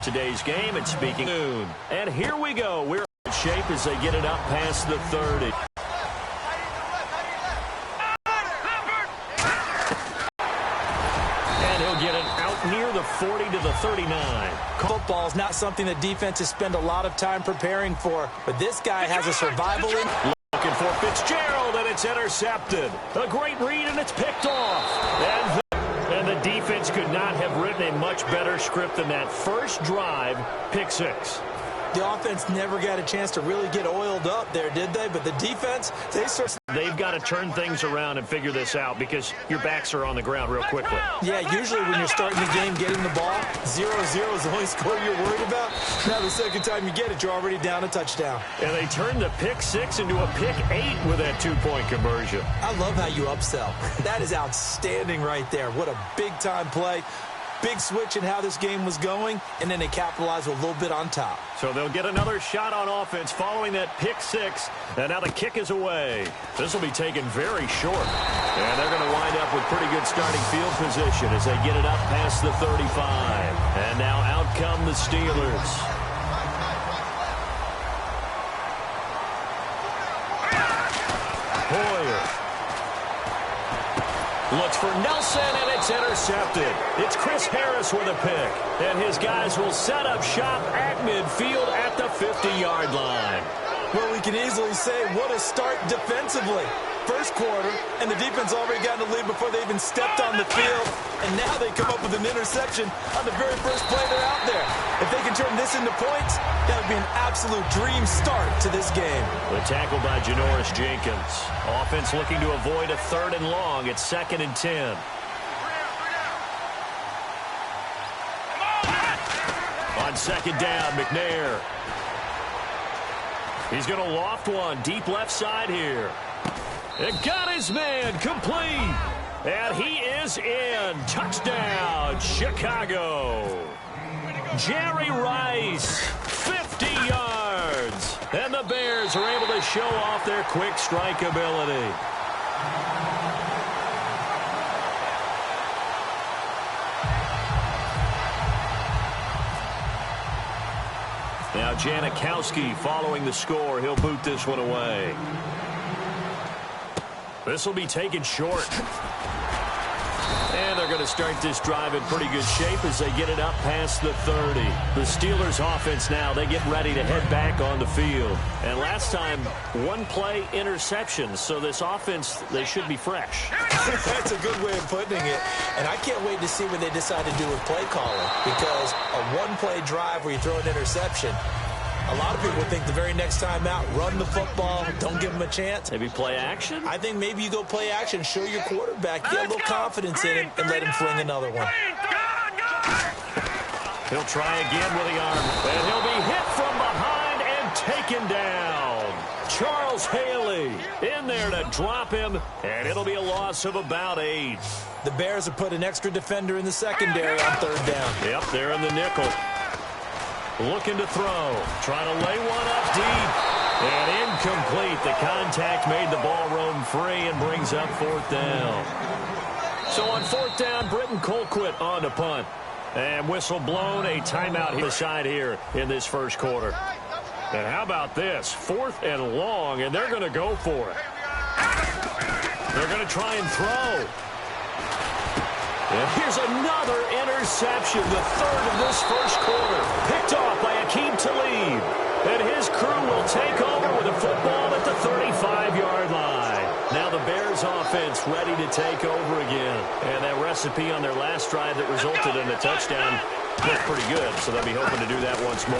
Today's game, and speaking soon. And here we go. We're in shape as they get it up past the 30. And he'll get it out near the 40 to the 39. Football is not something that defenses spend a lot of time preparing for, but this guy has a survival in. Looking for Fitzgerald, and it's intercepted. A great read, and it's picked off. And the defense could not have written a much better script than that. First drive, pick 6. The offense never got a chance to really get oiled up there, did they? But the defense, they've got to turn things around and figure this out because your backs are on the ground real quickly. Yeah, usually when you're starting the game getting the ball, 0-0 is the only score you're worried about. Now the second time you get it, you're already down a touchdown. And they turned the pick 6 into a pick 8 with that 2-point conversion. I love how you upsell. That is outstanding right there. What a big-time play. Big switch in how this game was going, and then they capitalized with a little bit on top. So they'll get another shot on offense following that pick 6, and now the kick is away. This will be taken very short, and they're going to wind up with pretty good starting field position as they get it up past the 35. And now out come the Steelers. Hoyer looks for Nelson, and it's intercepted. It's Chris Harris with a pick. And his guys will set up shop at midfield at the 50-yard line. Well, we can easily say what a start defensively. First quarter, and the defense already got in the lead before they even stepped on the field. And now they come up with an interception on the very first play they're out there. If they can turn this into points, that would be an absolute dream start to this game. The tackle by Janoris Jenkins. Offense looking to avoid a 3rd and long. It's 2nd and 10. On 2nd down, McNair. He's going to loft one deep left side here. It got his man complete. And he is in. Touchdown, Chicago. Jerry Rice, 50 yards. And the Bears are able to show off their quick strike ability. Now Janikowski following the score. He'll boot this one away. This will be taken short. And they're going to start this drive in pretty good shape as they get it up past the 30. The Steelers offense now, they get ready to head back on the field. And last time, 1-play interceptions. So this offense, they should be fresh. That's a good way of putting it. And I can't wait to see what they decide to do with play calling. Because a 1-play drive where you throw an interception, a lot of people think the very next time out, run the football, don't give them a chance. Maybe play action? I think maybe you go play action, show your quarterback, get a little confidence in him, and let him fling another one. He'll try again with the arm, and he'll be hit from behind and taken down. Charles Haley in there to drop him, and it'll be a loss of about 8. The Bears have put an extra defender in the secondary on 3rd down. Yep, they're in the nickel. Looking to throw. Trying to lay one up deep. And incomplete. The contact made the ball roam free and brings up 4th down. So on 4th down, Britton Colquitt on to punt. And whistle blown, a timeout here side here in this first quarter. And how about this? 4th and long, and they're going to go for it. They're going to try and throw. And here's another interception, the 3rd of this first quarter. Picked off by Aqib Talib. And his crew will take over with a football at the 35-yard line. Now the Bears offense ready to take over again. And that recipe on their last drive that resulted in a touchdown looked pretty good, so they'll be hoping to do that once more.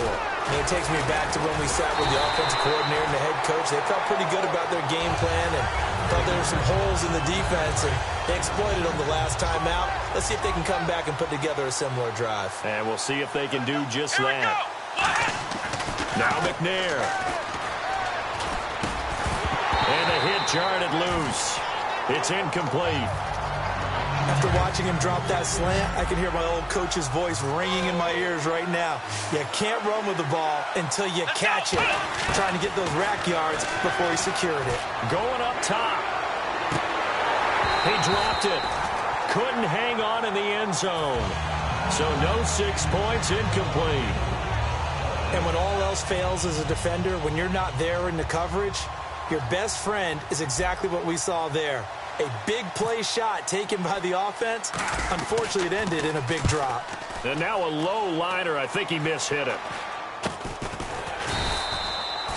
And it takes me back to when we sat with the offensive coordinator and the head coach. They felt pretty good about their game plan and thought there were some holes in the defense, and they exploited them the last time out. Let's see if they can come back and put together a similar drive. And we'll see if they can do just that. Now McNair. And the hit jarred it loose. It's incomplete. After watching him drop that slant, I can hear my old coach's voice ringing in my ears right now. You can't run with the ball until you catch it. Trying to get those rack yards before he secured it. Going up top. He dropped it. Couldn't hang on in the end zone. So no 6 points, incomplete. And when all else fails as a defender, when you're not there in the coverage, your best friend is exactly what we saw there. A big play shot taken by the offense. Unfortunately, it ended in a big drop. And now a low liner. I think he mishit it.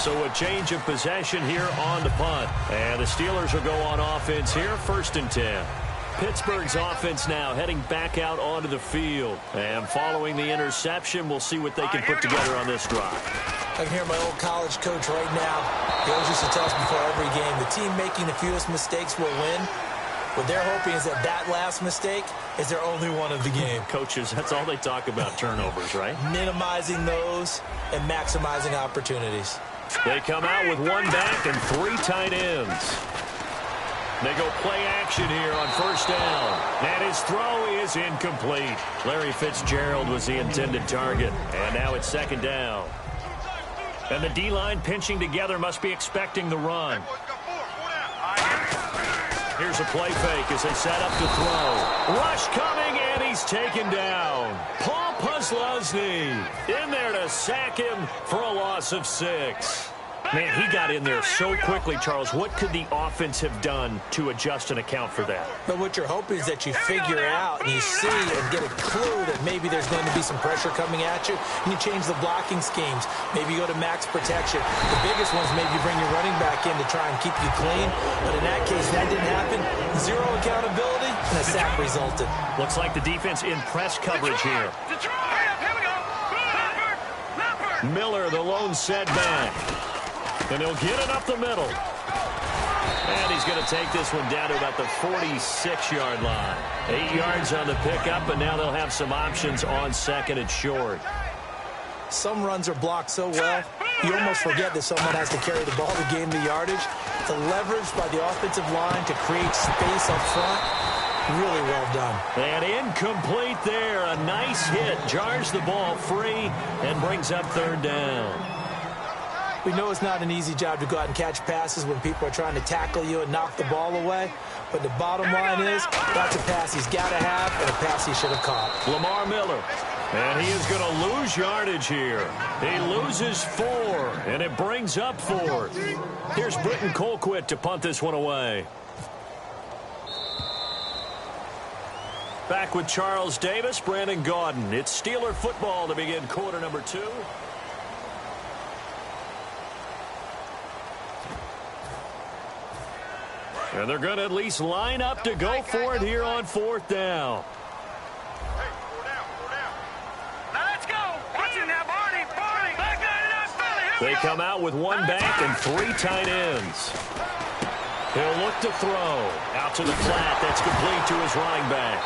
So a change of possession here on the punt. And the Steelers will go on offense here, 1st and 10. Pittsburgh's offense now heading back out onto the field. And following the interception, we'll see what they can put together on this drive. I can hear my old college coach right now. He always used to tell us before every game, the team making the fewest mistakes will win. What they're hoping is that that last mistake is their only one of the game. Coaches, that's all they talk about, turnovers, right? Minimizing those and maximizing opportunities. They come out with 1 back and 3 tight ends. They go play action here on 1st down. And his throw is incomplete. Larry Fitzgerald was the intended target. And now it's 2nd down. And the D-line pinching together must be expecting the run. Here's a play fake as they set up to throw. Rush coming, and he's taken down. Paul Posluszny in there to sack him for a loss of 6. Man, he got in there so quickly, Charles. What could the offense have done to adjust and account for that? But what you're hoping is that you figure out and you see and get a clue that maybe there's going to be some pressure coming at you, and you change the blocking schemes. Maybe you go to max protection. The biggest ones, maybe you bring your running back in to try and keep you clean. But in that case, that didn't happen. 0 accountability, and a sack resulted. Looks like the defense in press coverage here. Miller, the lone setback. And he'll get it up the middle. And he's going to take this one down to about the 46-yard line. 8 yards on the pickup, and now they'll have some options on 2nd and short. Some runs are blocked so well, you almost forget that someone has to carry the ball to gain the yardage. The leverage by the offensive line to create space up front, really well done. And incomplete there. A nice hit. Jars the ball free and brings up 3rd down. We know it's not an easy job to go out and catch passes when people are trying to tackle you and knock the ball away. But the bottom line is, that's a pass he's got to have and a pass he should have caught. Lamar Miller. And he is going to lose yardage here. He loses 4, and it brings up 4th. Here's Britton Colquitt to punt this one away. Back with Charles Davis, Brandon Gaudin. It's Steeler football to begin quarter number 2. And they're going to at least line up to go for it here on 4th down. Hey, 4 down. Now let's go. Watch it now, Barney. Back that up, They come out with 1 back and 3 tight ends. He'll look to throw. Out to the flat. That's complete to his running back.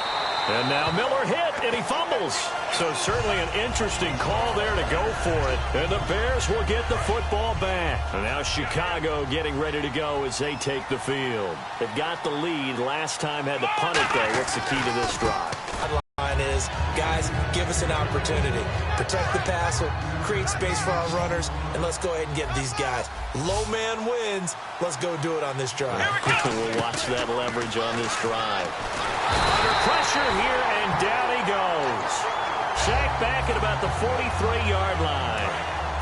And now Miller hit, and he fumbles. So certainly an interesting call there to go for it. And the Bears will get the football back. And now Chicago getting ready to go as they take the field. They've got the lead. Last time had to punt it, though. What's the key to this drive? Line is, guys, give us an opportunity. Protect the passer, create space for our runners, and let's go ahead and get these guys. Low man wins. Let's go do it on this drive. We'll watch that leverage on this drive. Under pressure here, and down he goes. Sacked back at about the 43-yard line.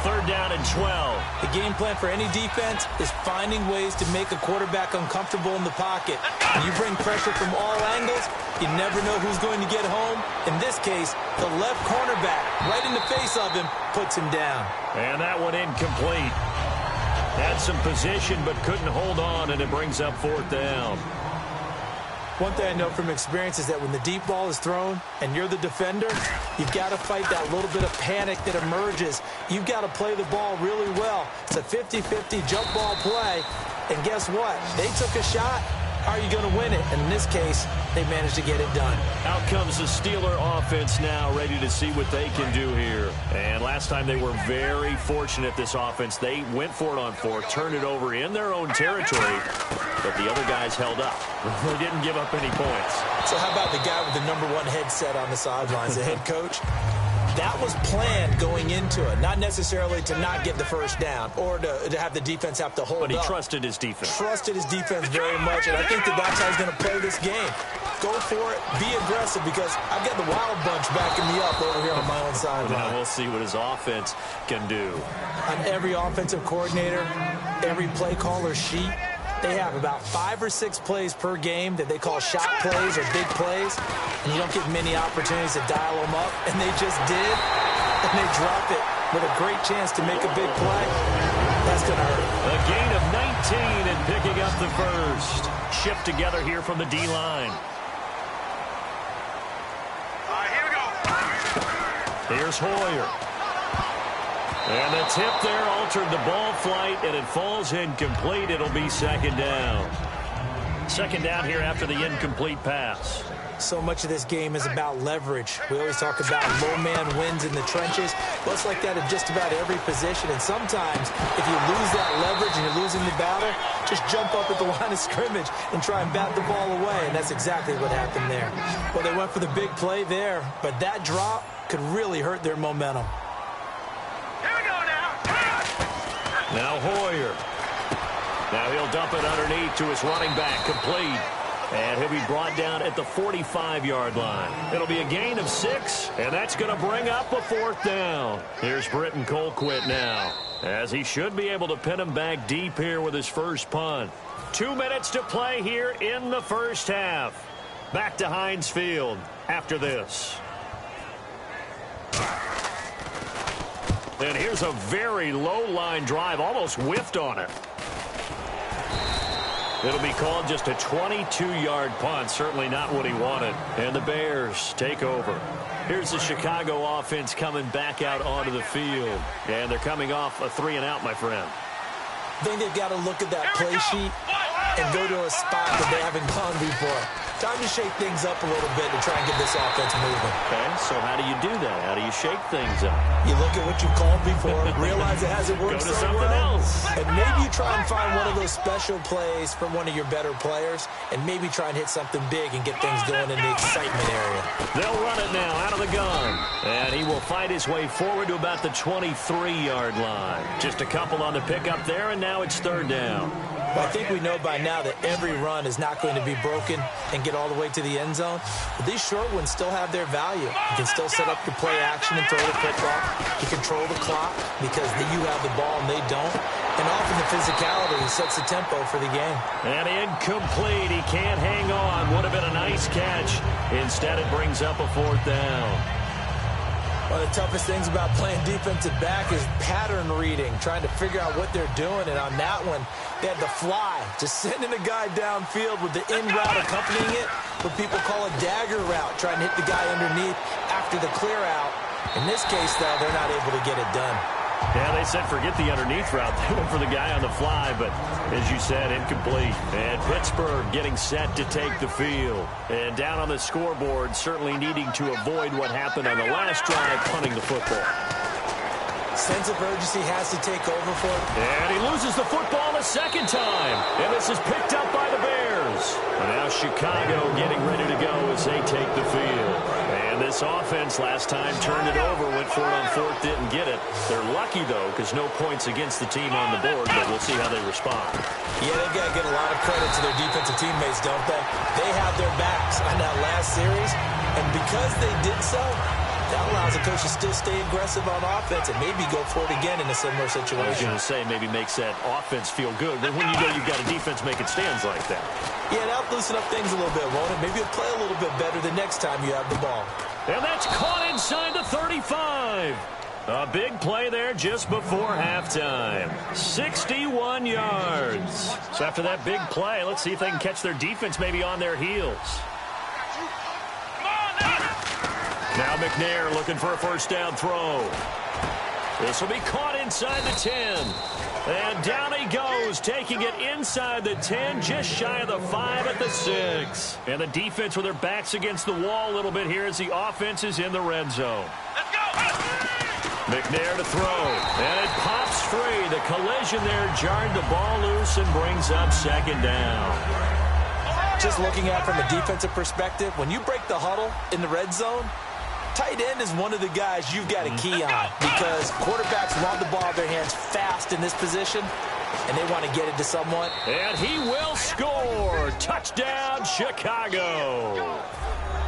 3rd down and 12. The game plan for any defense is finding ways to make a quarterback uncomfortable in the pocket. When you bring pressure from all angles, you never know who's going to get home. In this case, the left cornerback, right in the face of him, puts him down. And that one incomplete. Had some position but couldn't hold on, and it brings up 4th down. One thing I know from experience is that when the deep ball is thrown and you're the defender, you've got to fight that little bit of panic that emerges. You've got to play the ball really well. It's a 50-50 jump ball play. And guess what? They took a shot. How are you going to win it? And in this case, they managed to get it done. Out comes the Steeler offense now, ready to see what they can do here. And last time they were very fortunate, this offense. They went for it on 4, turned it over in their own territory, but the other guys held up. They didn't give up any points. So how about the guy with the #1 headset on the sidelines, the head coach? That was planned going into it, not necessarily to not get the first down or to have the defense have to hold up. But he trusted his defense. Trusted his defense very much, and I think that's how he's going to play this game. Go for it, be aggressive, because I've got the Wild Bunch backing me up over here on my own sideline. Now we'll see what his offense can do. On every offensive coordinator, every play caller sheet, they have about 5 or 6 plays per game that they call shot plays or big plays, and you don't get many opportunities to dial them up, and they just did, and they drop it with a great chance to make a big play. That's going to hurt. A gain of 19 and picking up the first. Shift together here from the D-line. All right, here we go. Here's Hoyer. And the tip there altered the ball flight, and it falls incomplete. It'll be second down. Second down here after the incomplete pass. So much of this game is about leverage. We always talk about low man wins in the trenches. Well, it's like that in just about every position. And sometimes, if you lose that leverage and you're losing the battle, just jump up at the line of scrimmage and try and bat the ball away. And that's exactly what happened there. Well, they went for the big play there, but that drop could really hurt their momentum. Now Hoyer. Now he'll dump it underneath to his running back, complete. And he'll be brought down at the 45-yard line. It'll be a gain of 6, and that's going to bring up a fourth down. Here's Britton Colquitt now, as he should be able to pin him back deep here with his first punt. 2 minutes to play here in the first half. Back to Heinz Field after this. And here's a very low-line drive, almost whiffed on it. It'll be called just a 22-yard punt, certainly not what he wanted. And the Bears take over. Here's the Chicago offense coming back out onto the field. And they're coming off a 3-and-out, my friend. I think they've got to look at that play sheet and go to a spot that they haven't gone before. Time to shake things up a little bit to try and get this offense moving. Okay, so how do you do that? How do you shake things up? You look at what you've called before, realize it hasn't worked Go to so something well, else. and maybe you try and find one of those special plays from one of your better players, and maybe try and hit something big and get things going in the excitement area. They'll run it now out of the gun. And he will fight his way forward to about the 23-yard line. Just a couple on the pickup there, and now it's third down. Well, I think we know by now that every run is not going to be broken and get all the way to the end zone. But these short ones still have their value. You can still set up your play action and throw the football. You control the clock because you have the ball and they don't. And often the physicality sets the tempo for the game. And incomplete. He can't hang on. Would have been a nice catch. Instead, it brings up a fourth down. One of the toughest things about playing defensive back is pattern reading, trying to figure out what they're doing. And on that one, they had the fly, just sending a guy downfield with the in route accompanying it, what people call a dagger route, trying to hit the guy underneath after the clear out. In this case, though, they're not able to get it done. Yeah, they said forget the underneath route. They went for the guy on the fly, but as you said, incomplete. And Pittsburgh getting set to take the field. And down on the scoreboard, certainly needing to avoid what happened on the last drive, punting the football. Sense of urgency has to take over for him. And he loses the football a second time. And this is picked up by the Bears. And now Chicago getting ready to go as they take the field. And this offense last time turned it over, went for it on fourth, didn't get it. They're lucky, though, because no points against the team on the board, but we'll see how they respond. Yeah, they've got to get a lot of credit to their defensive teammates, don't they? They have their backs on that last series, and because they did so, that allows the coach to still stay aggressive on offense and maybe go for it again in a similar situation. I was going to say maybe makes that offense feel good, but when you know you've got a defense making stands like that. Yeah, that'll loosen up things a little bit, won't it? Maybe you'll play a little bit better the next time you have the ball. And that's caught inside the 35. A big play there just before halftime. 61 yards. So after that big play, let's see if they can catch their defense maybe on their heels. Now McNair looking for a first down throw. This will be caught inside the 10. And down he goes, taking it inside the 10, just shy of the 5 at the 6. And the defense with their backs against the wall a little bit here as the offense is in the red zone. Let's go! McNair to throw, and it pops free. The collision there jarred the ball loose and brings up second down. Just looking at it from a defensive perspective, when you break the huddle in the red zone, Tight end is one of the guys you've got to key on because quarterbacks want the ball in their hands fast in this position, and they want to get it to someone. And he will score. Touchdown, Chicago.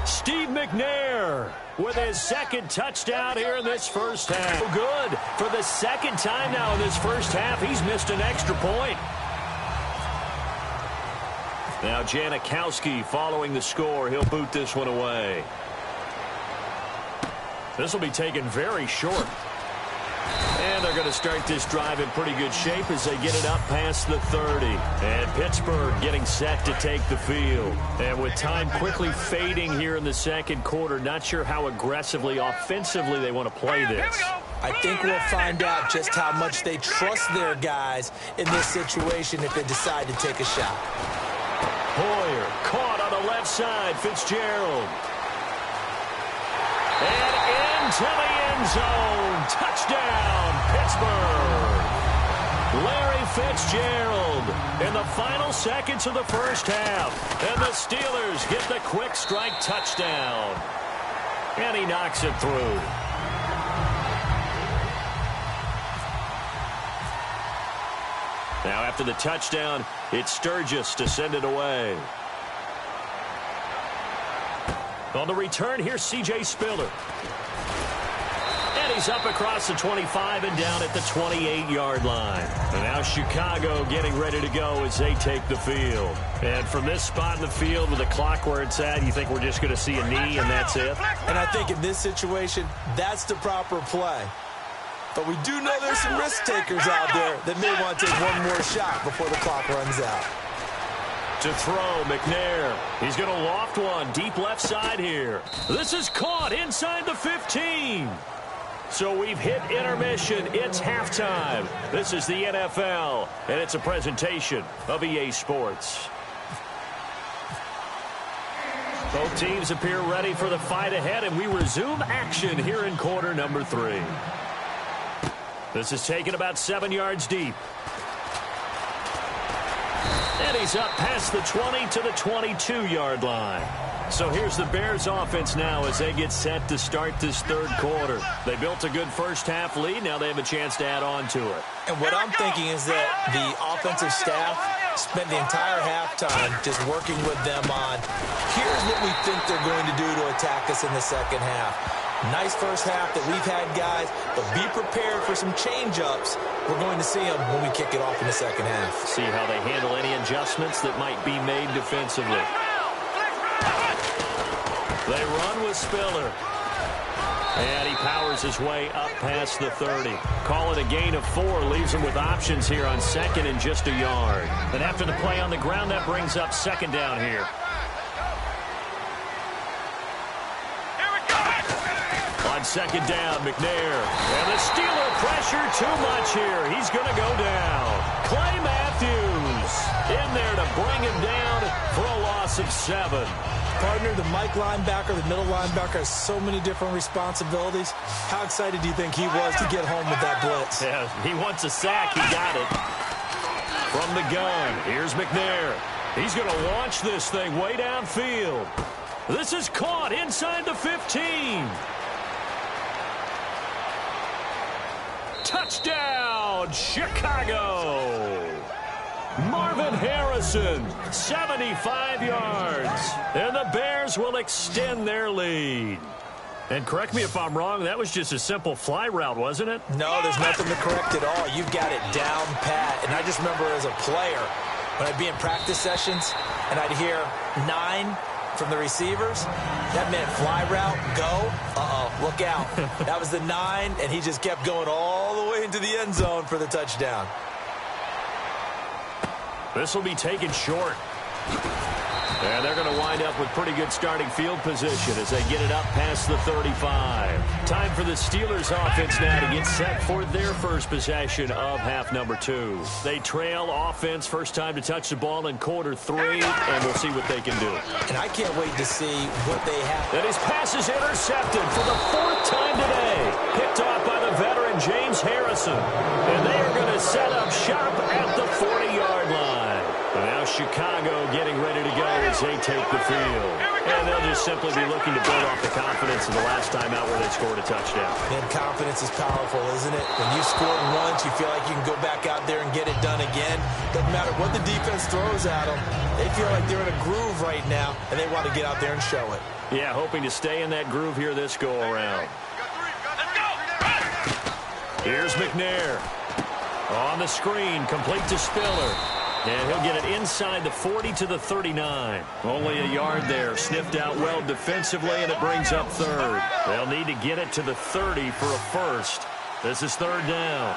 Steve McNair with his second touchdown here in this first half. Good. For the second time now in this first half, he's missed an extra point. Now Janikowski following the score. He'll boot this one away. This will be taken very short. And they're going to start this drive in pretty good shape as they get it up past the 30. And Pittsburgh getting set to take the field. And with time quickly fading here in the second quarter, not sure how aggressively, offensively they want to play this. I think we'll find out just how much they trust their guys in this situation if they decide to take a shot. Hoyer caught on the left side. Fitzgerald. And into the end zone. Touchdown, Pittsburgh. Larry Fitzgerald in the final seconds of the first half. And the Steelers get the quick strike touchdown. And he knocks it through. Now after the touchdown, it's Sturgis to send it away. On the return, here's C.J. Spiller. And he's up across the 25 and down at the 28-yard line. And now Chicago getting ready to go as they take the field. And from this spot in the field with the clock where it's at, you think we're just going to see a knee and that's it? And I think in this situation, that's the proper play. But we do know there's some risk takers out there that may want to take one more shot before the clock runs out. To throw, McNair. He's going to loft one deep left side here. This is caught inside the 15. So we've hit intermission. It's halftime. This is the NFL, and it's a presentation of EA Sports. Both teams appear ready for the fight ahead, and we resume action here in quarter number 3. This is taken about 7 yards deep. And he's up past the 20 to the 22-yard line. So here's the Bears offense now as they get set to start this third quarter. They built a good first half lead. Now they have a chance to add on to it. And what I'm thinking is that the offensive staff spent the entire halftime just working with them on, here's what we think they're going to do to attack us in the second half. Nice first half that we've had, guys, but be prepared for some change-ups. We're going to see them when we kick it off in the second half. See how they handle any adjustments that might be made defensively. They run with Spiller. And he powers his way up past the 30. Call it a gain of 4. Leaves him with options here on second and just a yard. And after the play on the ground, that brings up second down here. On second down, McNair. And the Steeler pressure too much here. He's going to go down. Clay Matthews in there to bring him down for a loss of 7. Partner, the Mike linebacker, the middle linebacker has so many different responsibilities. How excited do you think he was to get home with that blitz? Yeah, he wants a sack. He got it. From the gun, here's McNair. He's going to launch this thing way downfield. This is caught inside the 15. Touchdown, Chicago! Marvin Harrison, 75 yards. And the Bears will extend their lead. And correct me if I'm wrong, that was just a simple fly route, wasn't it? No, there's nothing to correct at all. You've got it down pat. And I just remember as a player, when I'd be in practice sessions, and I'd hear 9 from the receivers, that meant fly route, go, look out. That was the 9, and he just kept going all the way into the end zone for the touchdown. This will be taken short. And they're going to wind up with pretty good starting field position as they get it up past the 35. Time for the Steelers offense now to get set for their first possession of half number 2. They trail offense, first time to touch the ball in quarter 3, and we'll see what they can do. And I can't wait to see what they have. And his pass is intercepted for the 4th time today. Picked off by the veteran James Harrison. And they are going to set up shop at the 40-yard line. And now Chicago getting ready to go as they take the field. And they'll just simply be looking to build off the confidence of the last time out where they scored a touchdown. Man, confidence is powerful, isn't it? When you scored once, you feel like you can go back out there and get it done again. Doesn't matter what the defense throws at them. They feel like they're in a groove right now, and they want to get out there and show it. Yeah, hoping to stay in that groove here this go-around. Here's McNair. On the screen, complete to Spiller. And he'll get it inside the 40 to the 39. Only a yard there. Sniffed out well defensively, and it brings up third. They'll need to get it to the 30 for a first. This is third down.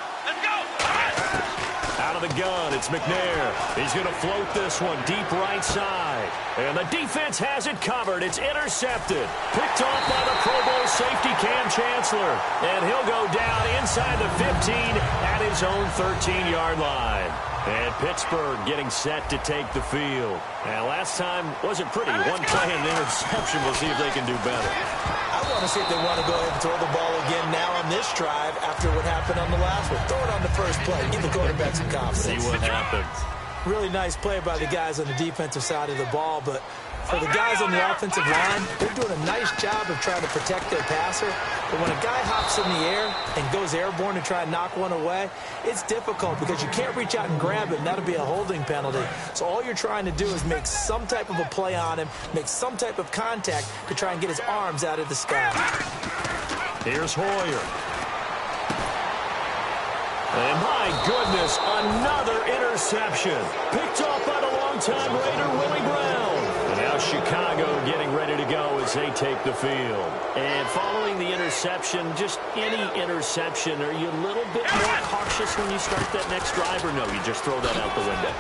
Out of the gun, it's McNair. He's going to float this one deep right side. And the defense has it covered. It's intercepted. Picked off by the Pro Bowl safety Cam Chancellor. And he'll go down inside the 15 at his own 13-yard line. And Pittsburgh getting set to take the field. And last time wasn't pretty. One play and interception. We'll see if they can do better. I want to see if they want to go ahead and throw the ball again now on this drive after what happened on the last one. Throw it on the first play. Give the quarterback some confidence. See what happens. Really nice play by the guys on the defensive side of the ball, but for the guys on the offensive line, they're doing a nice job of trying to protect their passer. But when a guy hops in the air and goes airborne to try and knock one away, it's difficult because you can't reach out and grab it, and that'll be a holding penalty. So all you're trying to do is make some type of a play on him, make some type of contact to try and get his arms out of the sky. Here's Hoyer. And my goodness, another interception. Picked off by the longtime Raider, Willie Brown. And now Chicago getting ready to go as they take the field. And following the interception, just any interception, are you a little bit more cautious when you start that next drive, or no, you just throw that out the window?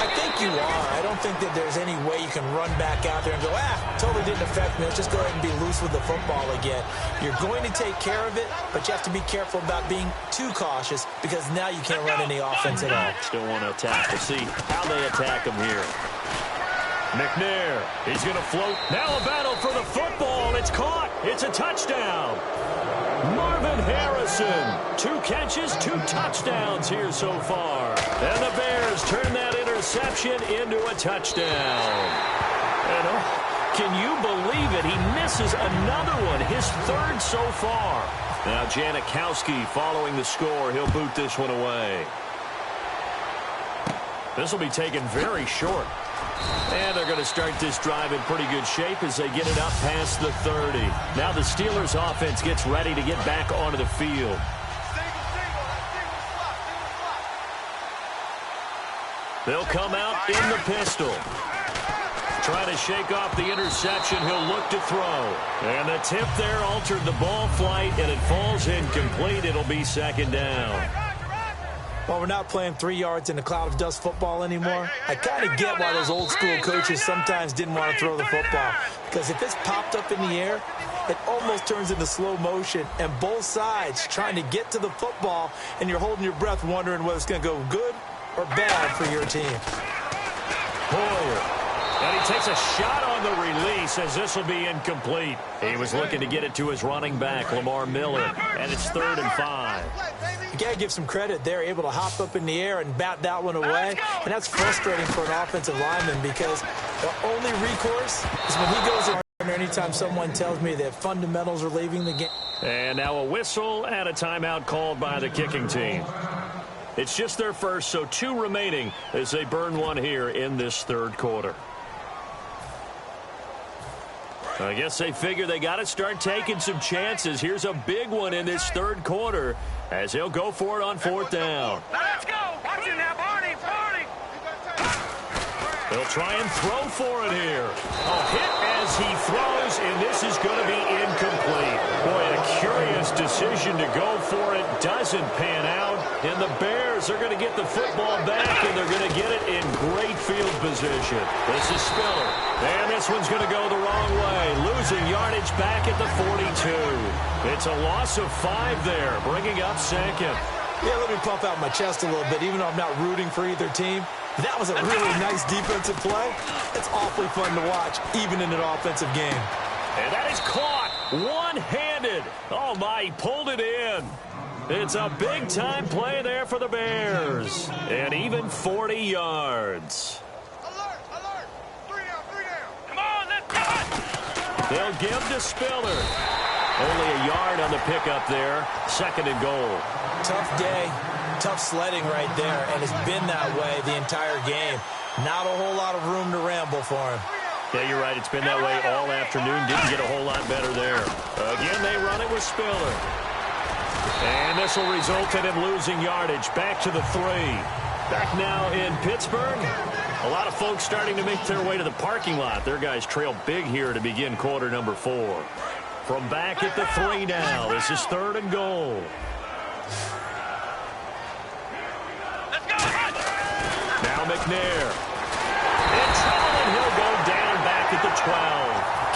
I think you are. I don't think that there's any way you can run back out there and go, totally didn't affect me. Let's just go ahead and be loose with the football again. You're going to take care of it, but you have to be careful about being too cautious because now you can't run any offense at all. Still want to attack. We'll see how they attack him here. McNair, he's going to float. Now a battle for the football. It's caught. It's a touchdown. Marvin Harrison, 2 catches, 2 touchdowns here so far. And the Bears turn that interception into a touchdown. And can you believe it? He misses another one, his third so far. Now Janikowski following the score. He'll boot this one away. This will be taken very short. And they're going to start this drive in pretty good shape as they get it up past the 30. Now the Steelers offense gets ready to get back onto the field. They'll come out in the pistol. Trying to shake off the interception. He'll look to throw. And the tip there altered the ball flight, and it falls incomplete. It'll be second down. Well, we're not playing 3 yards in a cloud of dust football anymore. I kind of get why those old school coaches sometimes didn't want to throw the football. Because if it's popped up in the air, it almost turns into slow motion. And both sides trying to get to the football, and you're holding your breath wondering whether it's going to go good or bad for your team. Hoyer. And he takes a shot on the release as this will be incomplete. He was looking to get it to his running back, Lamar Miller, and it's 3rd and 5. You got to give some credit. They're able to hop up in the air and bat that one away, and that's frustrating for an offensive lineman because the only recourse is when he goes in. Anytime someone tells me that fundamentals are leaving the game. And now a whistle and a timeout called by the kicking team. It's just their first, so 2 remaining as they burn one here in this 3rd quarter. I guess they figure they got to start taking some chances. Here's a big one in this 3rd quarter as he'll go for it on 4th down. Let's go. Watch it now, Barney. They'll try and throw for it here. A hit as he throws, and this is going to be incomplete. Boy, a curious decision to go for it. Doesn't pan out. And the Bears are going to get the football back, and they're going to get it in great field position. This is Spiller. And this one's going to go the wrong way. Losing yardage back at the 42. It's a loss of 5 there, bringing up 2nd. Yeah, let me pump out my chest a little bit, even though I'm not rooting for either team. That was a really nice defensive play. It's awfully fun to watch, even in an offensive game. And that is caught one-handed. Oh, my, he pulled it in. It's a big-time play there for the Bears. And even 40 yards. They'll give to Spiller. Only a yard on the pickup there. 2nd and goal. Tough day, tough sledding right there, and it's been that way the entire game. Not a whole lot of room to ramble for him. Yeah, you're right. It's been that way all afternoon. Didn't get a whole lot better there. Again, they run it with Spiller. And this will result in him losing yardage. Back to the 3. Back now in Pittsburgh. A lot of folks starting to make their way to the parking lot. Their guys trail big here to begin quarter number 4. From back at the 3 now. This is 3rd and goal. Now McNair. In trouble, and he'll go down back at the 12.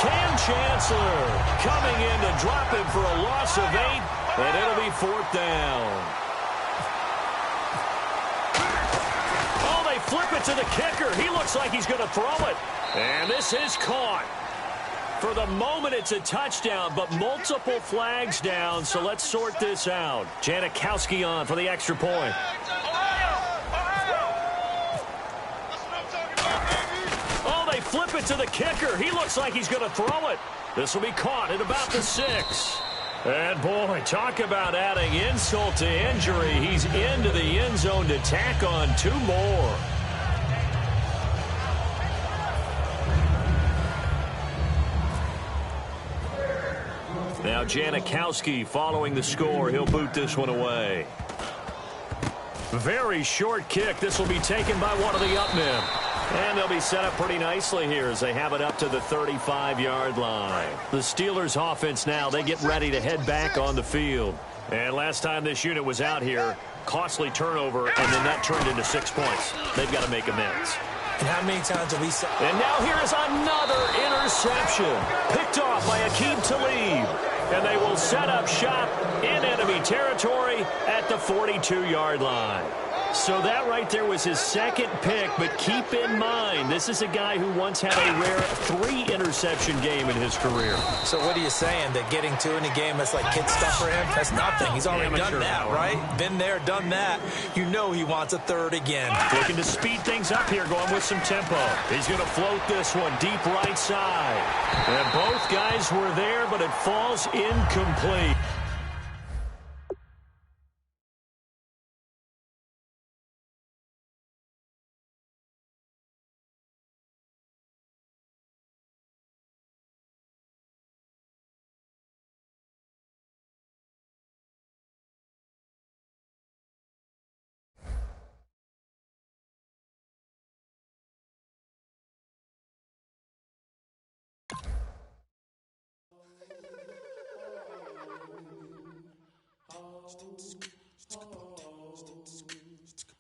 Cam Chancellor coming in to drop him for a loss of 8, and it'll be 4th down. Oh, they flip it to the kicker. He looks like he's going to throw it. And this is caught. For the moment, it's a touchdown, but multiple flags down, so let's sort this out. Janikowski on for the extra point. Oh, they flip it to the kicker. He looks like he's going to throw it. This will be caught at about the 6. And, boy, talk about adding insult to injury. He's into the end zone to tack on 2 more. Now Janikowski following the score. He'll boot this one away. Very short kick. This will be taken by one of the up men. And they'll be set up pretty nicely here as they have it up to the 35-yard line. The Steelers offense now, they get ready to head back on the field. And last time this unit was out here, costly turnover, and then that turned into 6 points. They've got to make amends. And how many times have we said... And now here is another interception. Picked off by Aqib Talib. And they will set up shop in enemy territory at the 42-yard line. So that right there was his 2nd pick, but keep in mind, this is a guy who once had a rare 3-interception game in his career. So what are you saying, that getting 2 in a game, that's like kid stuff for him? That's nothing. He's already done that, right? Been there, done that. You know he wants a 3rd again. Looking to speed things up here, going with some tempo. He's going to float this one deep right side. And both guys were there, but it falls incomplete.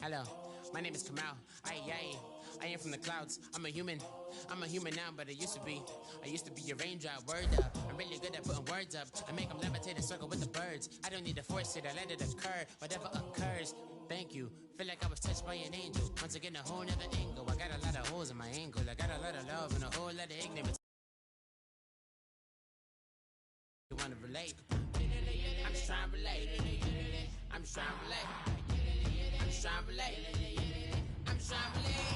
Hello, my name is Kamal. I am from the clouds. I'm a human now, but I used to be a raindrop. Word up, I'm really good at putting words up. I make them levitate and circle with the birds. I don't need to force it, I let it occur. Whatever occurs, thank you. Feel like I was touched by an angel. Once again, a whole nother angle. I got a lot of holes in my ankle. I got a lot of love and a whole lot of ignorance. You wanna relate? I'm just trying to relate. I'm just trying to relate. I'm just trying to relate. I'm just trying to relate.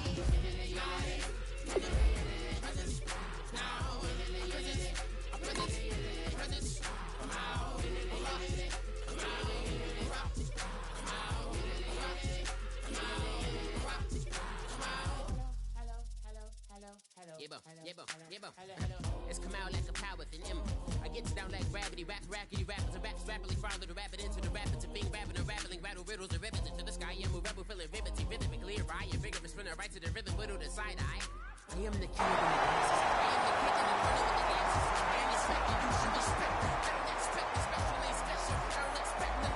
It's Kamal like a power with an M. I get down like gravity, rackety rappers and raps rapidly follow the rapid into the rapid to being rapping and rattling, rattle riddles and ribbons into the sky. I'm a rebel, feeling riveting, rhythmically right, and vigorous, spinner right to the rhythm, widow to side eye. I am the kid in the glasses. I am the kid in the morning with the glasses. I am respecting you, should respect me. I don't expect me, specially special. I don't expect them.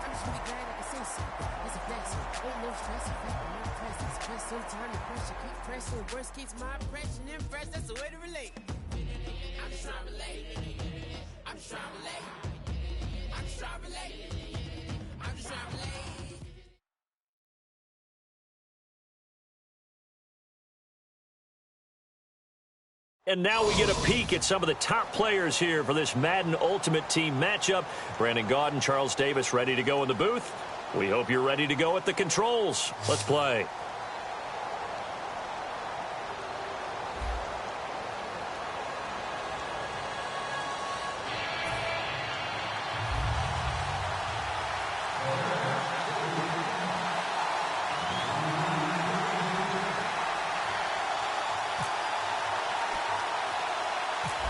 I'm just really glad I can say so. It's a blessing. Ain't no stress, in fact, I'm not present. Spend some time to pressure, keep pressing. Worst keeps my impression impressed. That's the way to relate. I'm just trying to relate. I'm just trying to relate. I'm just trying to relate. I'm just trying to relate. And now we get a peek at some of the top players here for this Madden Ultimate Team matchup. Brandon Gaudin, Charles Davis ready to go in the booth. We hope you're ready to go at the controls. Let's play.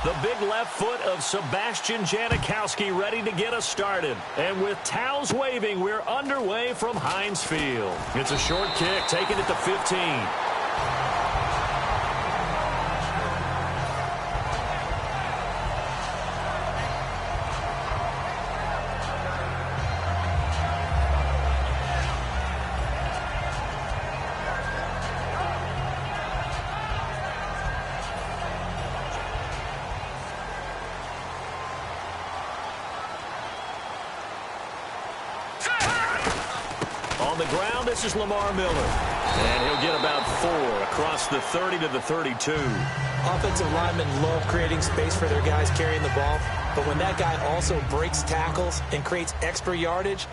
The big left foot of Sebastian Janikowski ready to get us started. And with towels waving, we're underway from Heinz Field. It's a short kick, taking it to 15. On the ground, this is Lamar Miller. And he'll get about 4 across the 30 to the 32. Offensive linemen love creating space for their guys carrying the ball. But when that guy also breaks tackles and creates extra yardage,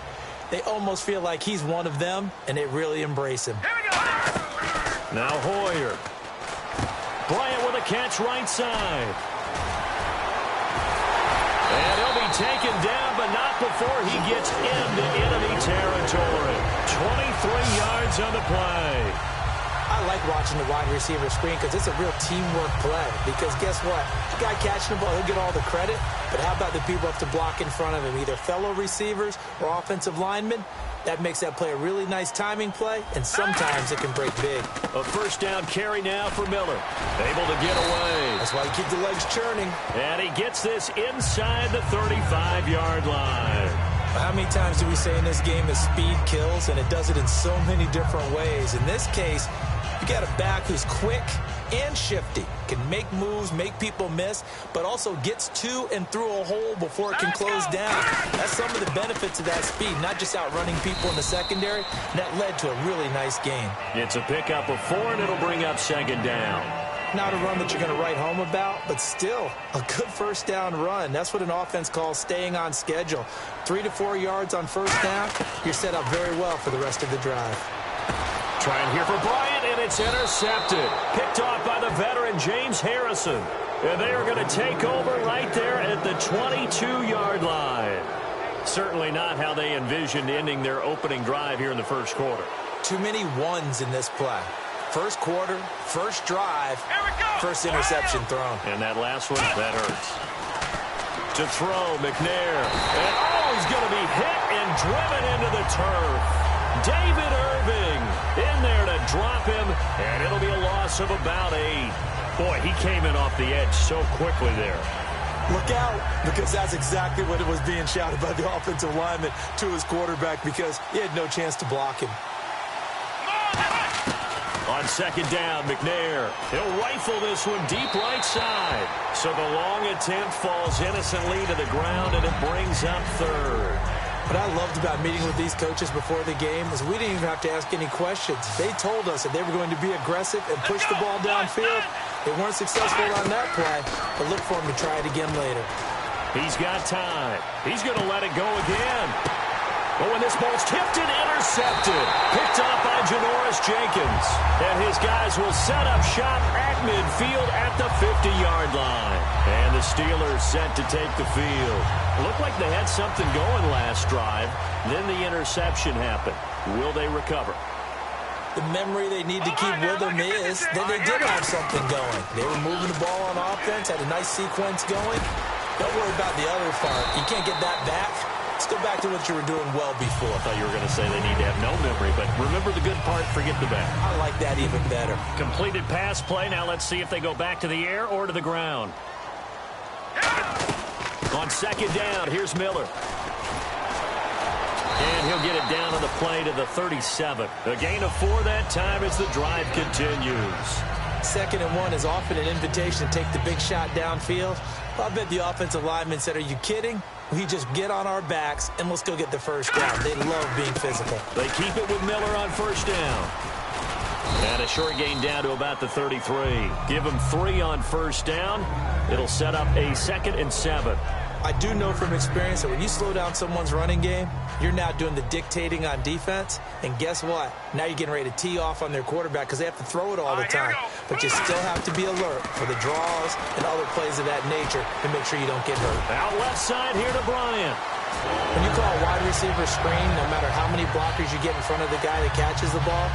they almost feel like he's one of them, and they really embrace him. Here we go. Now Hoyer. Bryant with a catch right side. And he'll be taken down, but not before he gets into enemy territory. 23 yards on the play. I like watching the wide receiver screen because it's a real teamwork play. Because guess what? The guy catching the ball, he'll get all the credit. But how about the people up to block in front of him, either fellow receivers or offensive linemen? That makes that play a really nice timing play, and sometimes it can break big. A first down carry now for Miller. Able to get away. That's why you keep the legs churning. And he gets this inside the 35-yard line. How many times do we say in this game that speed kills, and it does it in so many different ways? In this case, you got a back who's quick and shifty, can make moves, make people miss, but also gets to and through a hole before it can close down. That's some of the benefits of that speed, not just outrunning people in the secondary. And that led to a really nice game. It's a pickup of 4, and it'll bring up second down. Not a run that you're going to write home about, but still a good first down run. That's what an offense calls staying on schedule. 3 to 4 yards on first down, you're set up very well for the rest of the drive. Trying here for Bryant, and it's intercepted. Picked off by the veteran James Harrison. And they are going to take over right there at the 22-yard line. Certainly not how they envisioned ending their opening drive here in the first quarter. Too many ones in this play. First quarter, first drive, first interception thrown. And that last one, that hurts. To throw, McNair. And he's going to be hit and driven into the turf. David Irving in there to drop him, and it'll be a loss of about 8. Boy, he came in off the edge so quickly there. Look out, because that's exactly what it was being shouted by the offensive lineman to his quarterback, because he had no chance to block him. On second down, McNair. He'll rifle this one deep right side. So the long attempt falls innocently to the ground, and it brings up third. What I loved about meeting with these coaches before the game is we didn't even have to ask any questions. They told us that they were going to be aggressive and push the ball downfield. They weren't successful on that play, but look for them to try it again later. He's got time. He's going to let it go again. But when this ball's tipped and intercepted, picked off by Janoris Jenkins. And his guys will set up shop at midfield at the 50-yard line. And the Steelers set to take the field. Looked like they had something going last drive. Then the interception happened. Will they recover? The memory they need to keep with them is that they did have something going. They were moving the ball on offense, had a nice sequence going. Don't worry about the other part. You can't get that back. Let's go back to what you were doing well before. I thought you were going to say they need to have no memory, but remember the good part, forget the bad. I like that even better. Completed pass play. Now let's see if they go back to the air or to the ground. On second down, here's Miller. And he'll get it down on the play to the 37. A gain of 4 that time as the drive continues. 2nd and 1 is often an invitation to take the big shot downfield. I bet the offensive lineman said, are you kidding? We just get on our backs and let's go get the first down. They love being physical. They keep it with Miller on first down. And a short gain down to about the 33. Give them 3 on first down. It'll set up a 2nd and 7. I do know from experience that when you slow down someone's running game, you're now doing the dictating on defense. And guess what? Now you're getting ready to tee off on their quarterback because they have to throw it all the time. But you still have to be alert for the draws and other plays of that nature to make sure you don't get hurt. Out left side here to Bryant. When you call a wide receiver screen, no matter how many blockers you get in front of the guy that catches the ball,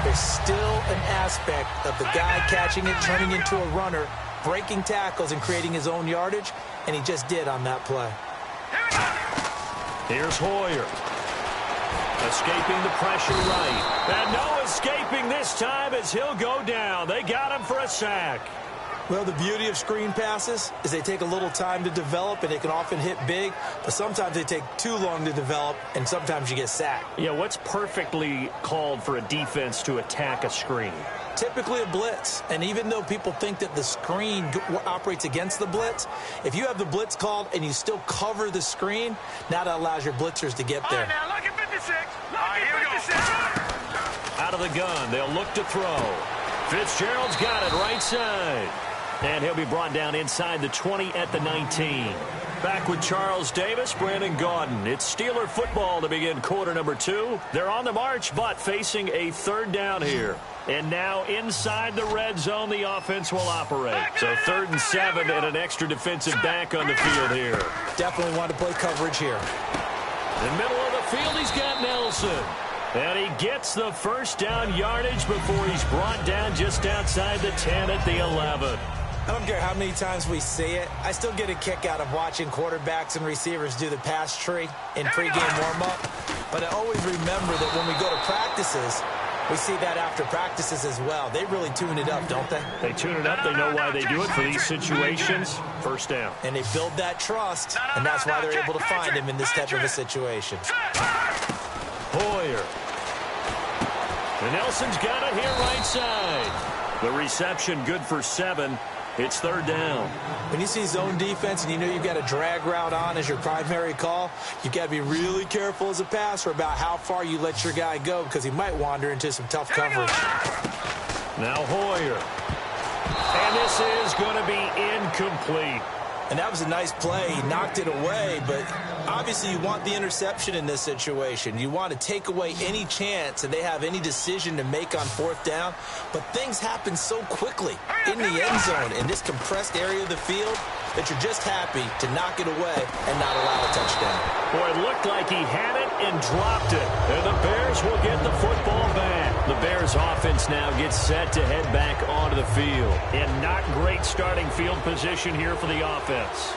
there's still an aspect of the guy catching it, turning into a runner, breaking tackles and creating his own yardage, and he just did on that play. Here's Hoyer. Escaping the pressure right. And no escaping this time as he'll go down. They got him for a sack. Well, the beauty of screen passes is they take a little time to develop, and they can often hit big, but sometimes they take too long to develop, and sometimes you get sacked. Yeah, what's perfectly called for a defense to attack a screen? Typically a blitz, and even though people think that the screen operates against the blitz, if you have the blitz called and you still cover the screen, now that allows your blitzers to get there. All right, now look at 56. Look at 56. Out of the gun, they'll look to throw. Fitzgerald's got it right side. And he'll be brought down inside the 20 at the 19. Back with Charles Davis, Brandon Gaudin. It's Steeler football to begin quarter number 2. They're on the march, but facing a third down here. And now inside the red zone, the offense will operate. So 3rd and 7 and an extra defensive back on the field here. Definitely want to play coverage here. In the middle of the field, he's got Nelson. And he gets the first down yardage before he's brought down just outside the 10 at the 11. I don't care how many times we see it. I still get a kick out of watching quarterbacks and receivers do the pass tree in pregame warm-up. But I always remember that when we go to practices, we see that after practices as well. They really tune it up, don't they? They tune it up. They know why they do it for these situations. First down. And they build that trust, and that's why they're able to find him in this type of a situation. Hoyer. And Nelson's got it here right side. The reception good for 7. It's 3rd down. When you see zone defense and you know you've got a drag route on as your primary call, you've got to be really careful as a passer about how far you let your guy go because he might wander into some tough coverage. Now Hoyer. And this is going to be incomplete. And that was a nice play. He knocked it away, but obviously you want the interception in this situation. You want to take away any chance that they have any decision to make on 4th down. But things happen so quickly in the end zone in this compressed area of the field that you're just happy to knock it away and not allow a touchdown. Boy, it looked like he had it and dropped it. And the Bears will get the football back. The Bears offense now gets set to head back onto the field. And not great starting field position here for the offense.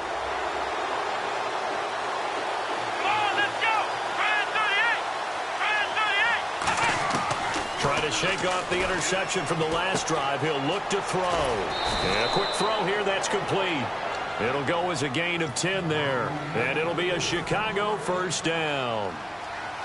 Come on, let's go. Trying to shake off the interception from the last drive. He'll look to throw. And a quick throw here. That's complete. It'll go as a gain of 10 there. And it'll be a Chicago first down.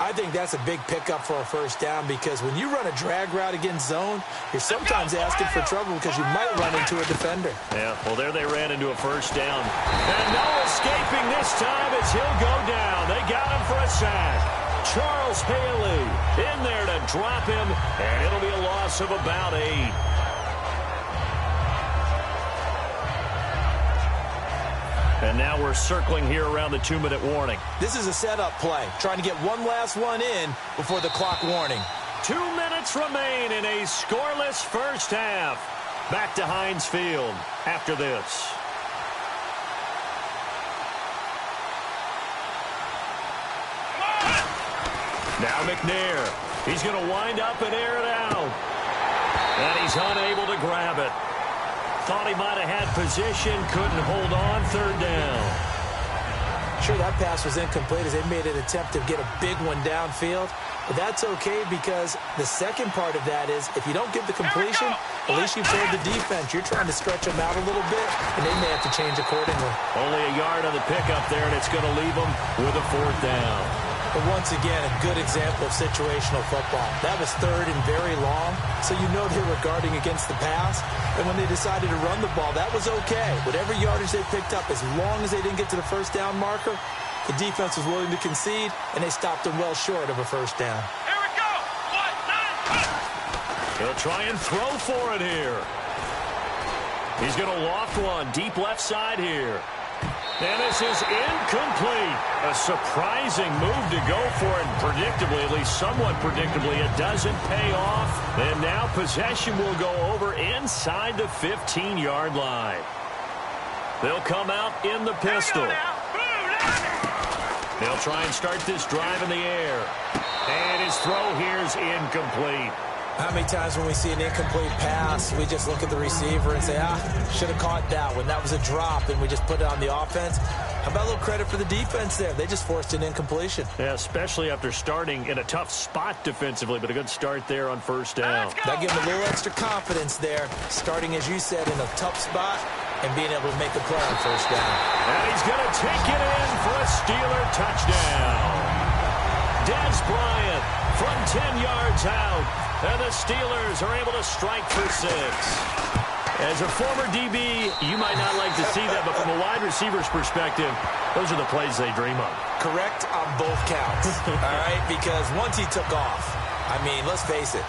I think that's a big pickup for a first down because when you run a drag route against zone, you're sometimes asking for trouble because you might run into a defender. Yeah, well, there they ran into a first down. And no escaping this time as he'll go down. They got him for a sack. Charles Haley in there to drop him, and it'll be a loss of about 8. And now we're circling here around the 2-minute warning. This is a setup play, trying to get one last one in before the clock warning. 2 minutes remain in a scoreless first half. Back to Heinz Field after this. Now McNair. He's going to wind up and air it out. And he's unable to grab it. Thought he might have had position, couldn't hold on. 3rd down. Sure, that pass was incomplete as they made an attempt to get a big one downfield. But that's okay because the second part of that is if you don't get the completion, at least you told the defense you're trying to stretch them out a little bit, and they may have to change accordingly. Only a yard on the pickup there, and it's going to leave them with a 4th down. But once again, a good example of situational football. That was 3rd and very long, so you know they were guarding against the pass. And when they decided to run the ball, that was okay. Whatever yardage they picked up, as long as they didn't get to the first down marker, the defense was willing to concede, and they stopped them well short of a first down. Here we go. 1, 9. He'll try and throw for it here. He's going to loft one deep left side here. And this is incomplete. A surprising move to go for it. Predictably, at least somewhat predictably, it doesn't pay off. And now possession will go over inside the 15-yard line. They'll come out in the pistol. They'll try and start this drive in the air. And his throw here is incomplete. How many times when we see an incomplete pass, we just look at the receiver and say, should have caught that one. That was a drop, and we just put it on the offense. How about a little credit for the defense there? They just forced an incompletion. Yeah, especially after starting in a tough spot defensively, but a good start there on first down. That gave them a little extra confidence there, starting, as you said, in a tough spot and being able to make a play on first down. And he's going to take it in for a Steeler touchdown. Dez Bryant from 10 yards out, and the Steelers are able to strike for 6. As a former DB, you might not like to see that, but from a wide receiver's perspective, those are the plays they dream of. Correct on both counts, all right? Because once he took off, I mean, let's face it,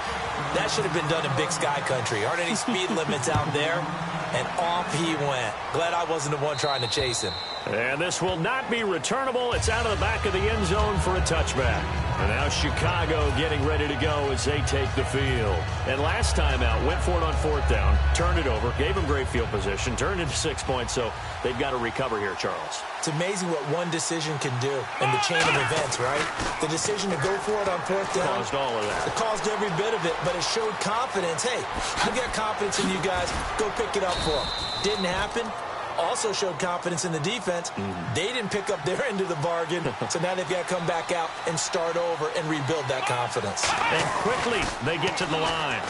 that should have been done in Big Sky Country. Aren't any speed limits out there? And off he went. Glad I wasn't the one trying to chase him. And this will not be returnable. It's out of the back of the end zone for a touchback. And now Chicago getting ready to go as they take the field. And last time out, went for it on fourth down, turned it over, gave them great field position, turned into 6 points, so they've got to recover here, Charles. It's amazing what one decision can do in the chain of events, right? The decision to go for it on fourth down. Caused all of that. It caused every bit of it, but it showed confidence. Hey, I got confidence in you guys. Go pick it up for them. Didn't happen. Also showed confidence in the defense. They didn't pick up their end of the bargain, so now they've got to come back out and start over and rebuild that confidence. And quickly, they get to the line.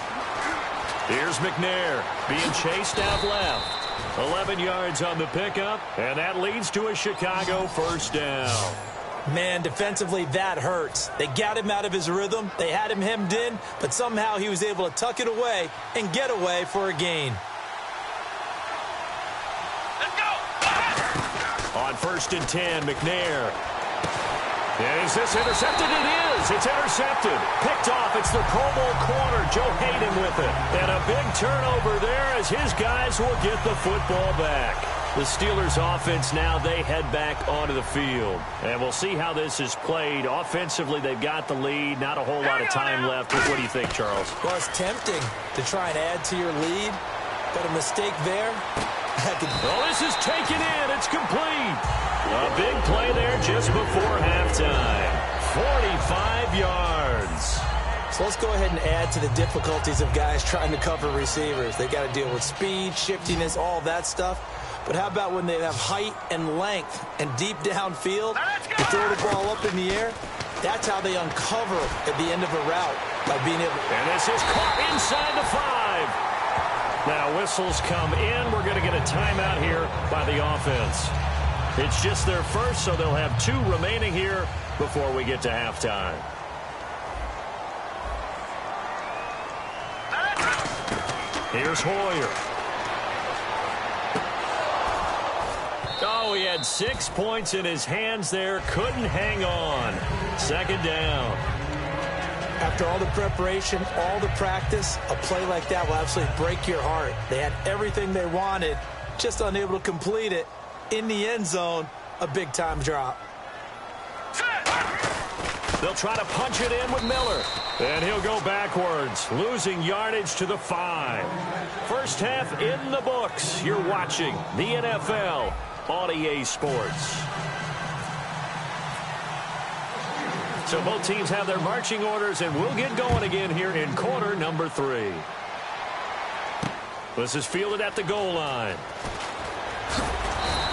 Here's McNair being chased out left. 11 yards on the pickup, and that leads to a Chicago first down. Man, defensively, that hurts. They got him out of his rhythm. They had him hemmed in, but somehow he was able to tuck it away and get away for a gain. On 1st and 10, McNair. And is this intercepted? It is. It's intercepted. Picked off. It's the Pro Bowl corner, Joe Hayden with it. And a big turnover there as his guys will get the football back. The Steelers offense now, they head back onto the field. And we'll see how this is played. Offensively, they've got the lead. Not a whole lot of time left. What do you think, Charles? Well, it's tempting to try and add to your lead, but a mistake there. Well, this is taken in. It's complete. A big play there just before halftime. 45 yards. So let's go ahead and add to the difficulties of guys trying to cover receivers. They got to deal with speed, shiftiness, all that stuff. But how about when they have height and length and deep downfield? You throw the ball up in the air. That's how they uncover at the end of a route by being able to. And this is caught inside the 5. Now whistles come in. We're going to get a timeout here by the offense. It's just their first, so they'll have 2 remaining here before we get to halftime. Here's Hoyer. Oh, he had 6 points in his hands there. Couldn't hang on. 2nd down. After all the preparation, all the practice, a play like that will absolutely break your heart. They had everything they wanted, just unable to complete it. In the end zone, a big-time drop. They'll try to punch it in with Miller. And he'll go backwards, losing yardage to the 5. First half in the books. You're watching the NFL on EA Sports. So both teams have their marching orders, and we'll get going again here in quarter number 3. This is fielded at the goal line.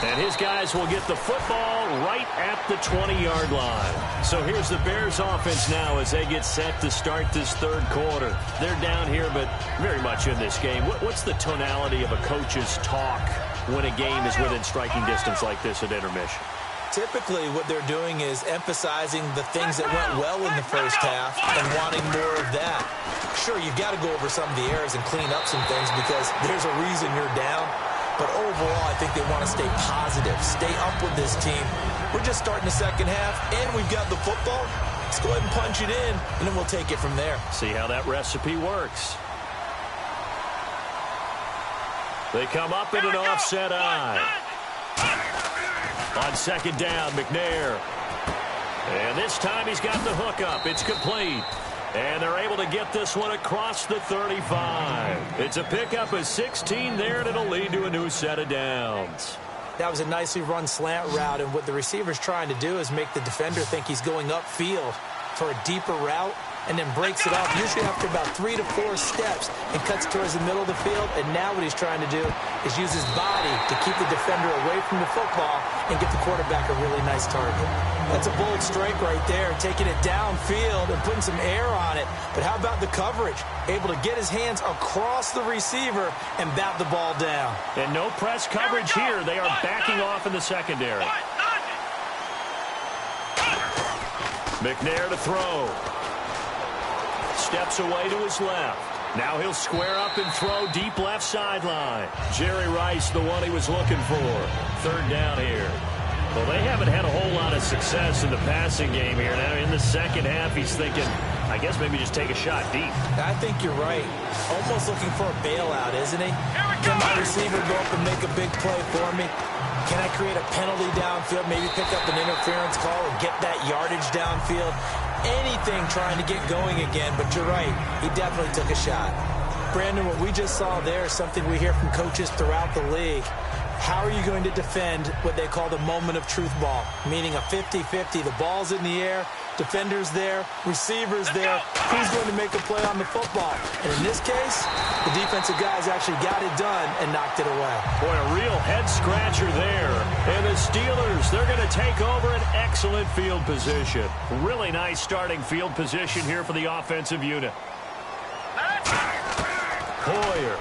And his guys will get the football right at the 20-yard line. So here's the Bears offense now as they get set to start this 3rd quarter. They're down here, but very much in this game. What's the tonality of a coach's talk when a game is within striking distance like this at intermission? Typically, what they're doing is emphasizing the things that went well in the first half and wanting more of that. Sure, you've got to go over some of the errors and clean up some things because there's a reason you're down. But overall, I think they want to stay positive, stay up with this team. We're just starting the second half, and we've got the football. Let's go ahead and punch it in, and then we'll take it from there. See how that recipe works. They come up in an offset eye. On 2nd down, McNair. And this time he's got the hook up. It's complete. And they're able to get this one across the 35. It's a pickup of 16 there, and it'll lead to a new set of downs. That was a nicely run slant route, and what the receiver's trying to do is make the defender think he's going upfield. for a deeper route and then breaks it off, usually after about 3 to 4 steps, and cuts towards the middle of the field. And now what he's trying to do is use his body to keep the defender away from the football and get the quarterback a really nice target. That's a bold strike right there, taking it downfield and putting some air on it. But how about the coverage? Able to get his hands across the receiver and bat the ball down. And no press coverage here. They are backing off in the secondary. McNair to throw. Steps away to his left. Now he'll square up and throw deep left sideline. Jerry Rice, the one he was looking for. Third down here. Well, they haven't had a whole lot of success in the passing game here. Now in the second half, he's thinking, I guess maybe just take a shot deep. I think you're right. Almost looking for a bailout, isn't he? Can my receiver go up and make a big play for me? Can I create a penalty downfield, maybe pick up an interference call and get that yardage downfield? Anything trying to get going again, but you're right. He definitely took a shot. Brandon, what we just saw there is something we hear from coaches throughout the league. How are you going to defend what they call the moment of truth ball, meaning a 50-50? The ball's in the air, defender's there, receiver's there. Who's going to make a play on the football? And in this case, the defensive guys actually got it done and knocked it away. Boy, a real head-scratcher there. And the Steelers, they're going to take over an excellent field position. Really nice starting field position here for the offensive unit. Hoyer.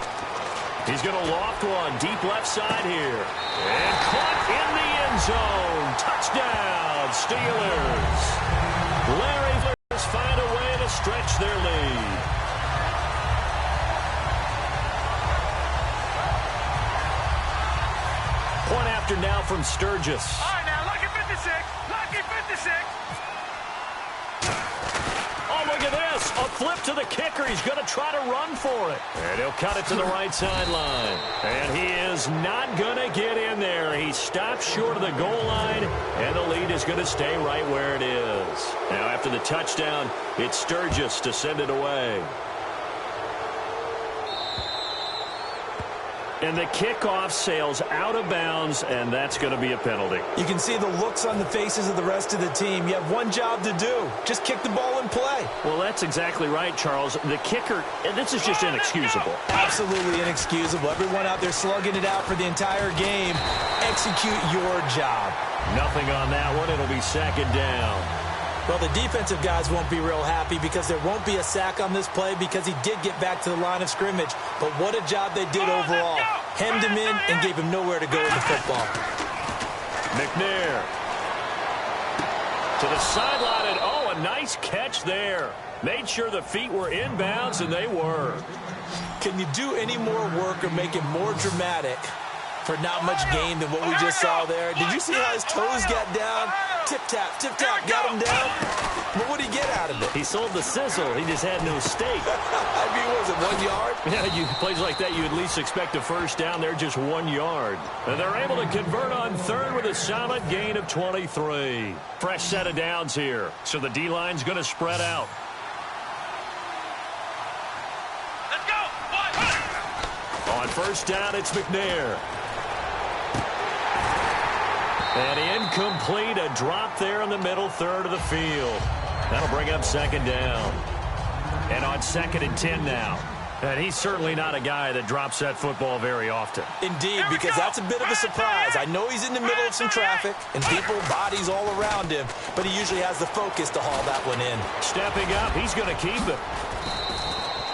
He's going to loft one deep left side here. And caught in the end zone. Touchdown, Steelers. Larry Flowers find a way to stretch their lead. Point after now from Sturgis. All right, now, lucky 56. Lucky 56. Oh, look at this. A flip to the kicker. He's going to try to run for it. And he'll cut it to the right sideline. And he is not going to get in there. He stops short of the goal line, and the lead is going to stay right where it is. Now, after the touchdown, it's Sturgis to send it away. And the kickoff sails out of bounds, and that's going to be a penalty. You can see the looks on the faces of the rest of the team. You have one job to do. Just kick the ball and play. Well, that's exactly right, Charles. The kicker, and this is just inexcusable. Absolutely inexcusable. Everyone out there slugging it out for the entire game. Execute your job. Nothing on that one. It'll be second down. Well, the defensive guys won't be real happy because there won't be a sack on this play because he did get back to the line of scrimmage. But what a job they did overall. Hemmed him in and gave him nowhere to go with the football. McNair to the sideline, and oh, a nice catch there. Made sure the feet were inbounds, and they were. Can you do any more work or make it more dramatic for not much gain than what we just saw there? Did you see how his toes got down? Tip-tap, tip-tap, got him down. What would he get out of it? He sold the sizzle. He just had no steak. I mean, was it 1 yard? Yeah, plays like that, you at least expect a first down. They're just 1 yard. And they're able to convert on third with a solid gain of 23. Fresh set of downs here. So the D-line's going to spread out. Let's go. On first down, it's McNair. And incomplete, a drop there in the middle third of the field. That'll bring up second down. And on 2nd and 10 now. And he's certainly not a guy that drops that football very often. Indeed, because that's a bit of a surprise. I know he's in the middle of some traffic and people, bodies all around him, but he usually has the focus to haul that one in. Stepping up, he's going to keep it.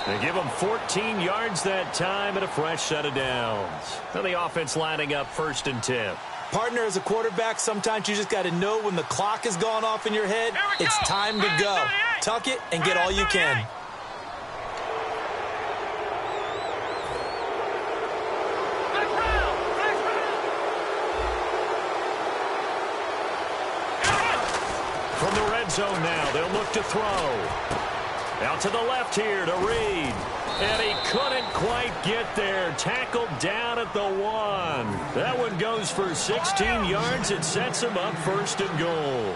They give him 14 yards that time and a fresh set of downs. Then the offense lining up 1st and 10. Partner, as a quarterback, sometimes you just got to know when the clock has gone off in your head, it's time to go. Tuck it and get all you can. From the red zone now, they'll look to throw. Out to the left here to Reed. And he couldn't quite get there. Tackled down at the 1. That one goes for 16 yards. It sets him up 1st and goal.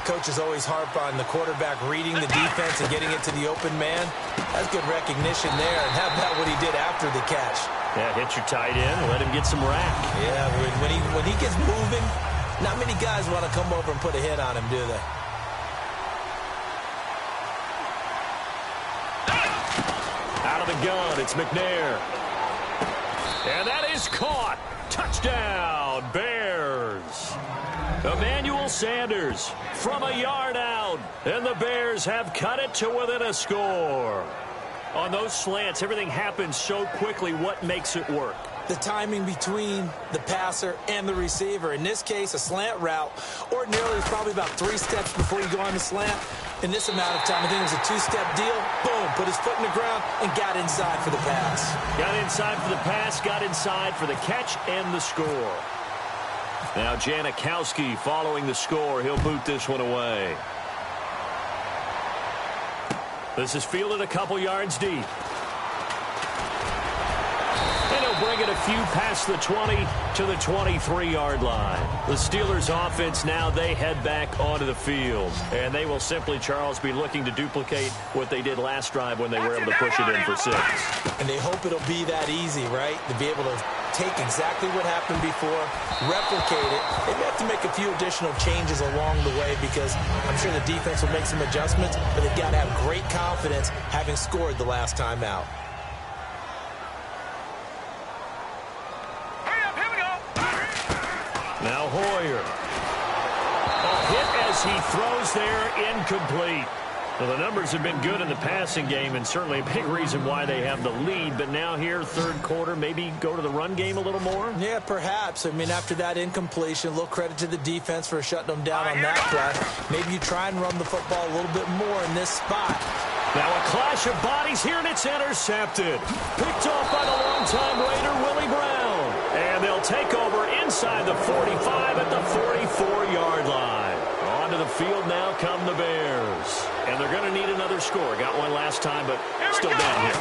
Coaches always harp on the quarterback reading the defense and getting it to the open man. That's good recognition there. And how about what he did after the catch? Yeah, hit your tight end. Let him get some rack. Yeah, when he gets moving, not many guys want to come over and put a hit on him, do they? the gun. It's McNair. And that is caught. Touchdown, Bears. Emmanuel Sanders from a yard out. And the Bears have cut it to within a score. On those slants, everything happens so quickly. What makes it work? The timing between the passer and the receiver. In this case, a slant route. Ordinarily, it's probably about 3 steps before you go on the slant. In this amount of time, I think it was a 2-step deal. Boom, put his foot in the ground and got inside for the pass. Got inside for the pass, got inside for the catch and the score. Now Janikowski following the score. He'll boot this one away. This is fielded a couple yards deep. And he'll bring it a few past the 20 to the 23-yard line. The Steelers offense now, they head back onto the field. And they will simply, Charles, be looking to duplicate what they did last drive when they were able to push it in for 6. And they hope it'll be that easy, right? To be able to take exactly what happened before, replicate it. They may have to make a few additional changes along the way because I'm sure the defense will make some adjustments, but they've got to have great confidence having scored the last time out. Now Hoyer. A hit as he throws there, incomplete. Well, the numbers have been good in the passing game and certainly a big reason why they have the lead. But now here, third quarter, maybe go to the run game a little more? Yeah, perhaps. I mean, after that incompletion, a little credit to the defense for shutting them down on that play. Maybe you try and run the football a little bit more in this spot. Now a clash of bodies here, and it's intercepted. Picked off by the longtime Raider, Willie Brown. And they'll take over inside the 45 at the 44-yard line. Onto the field now come the Bears. And they're going to need another score. Got one last time, but still down here.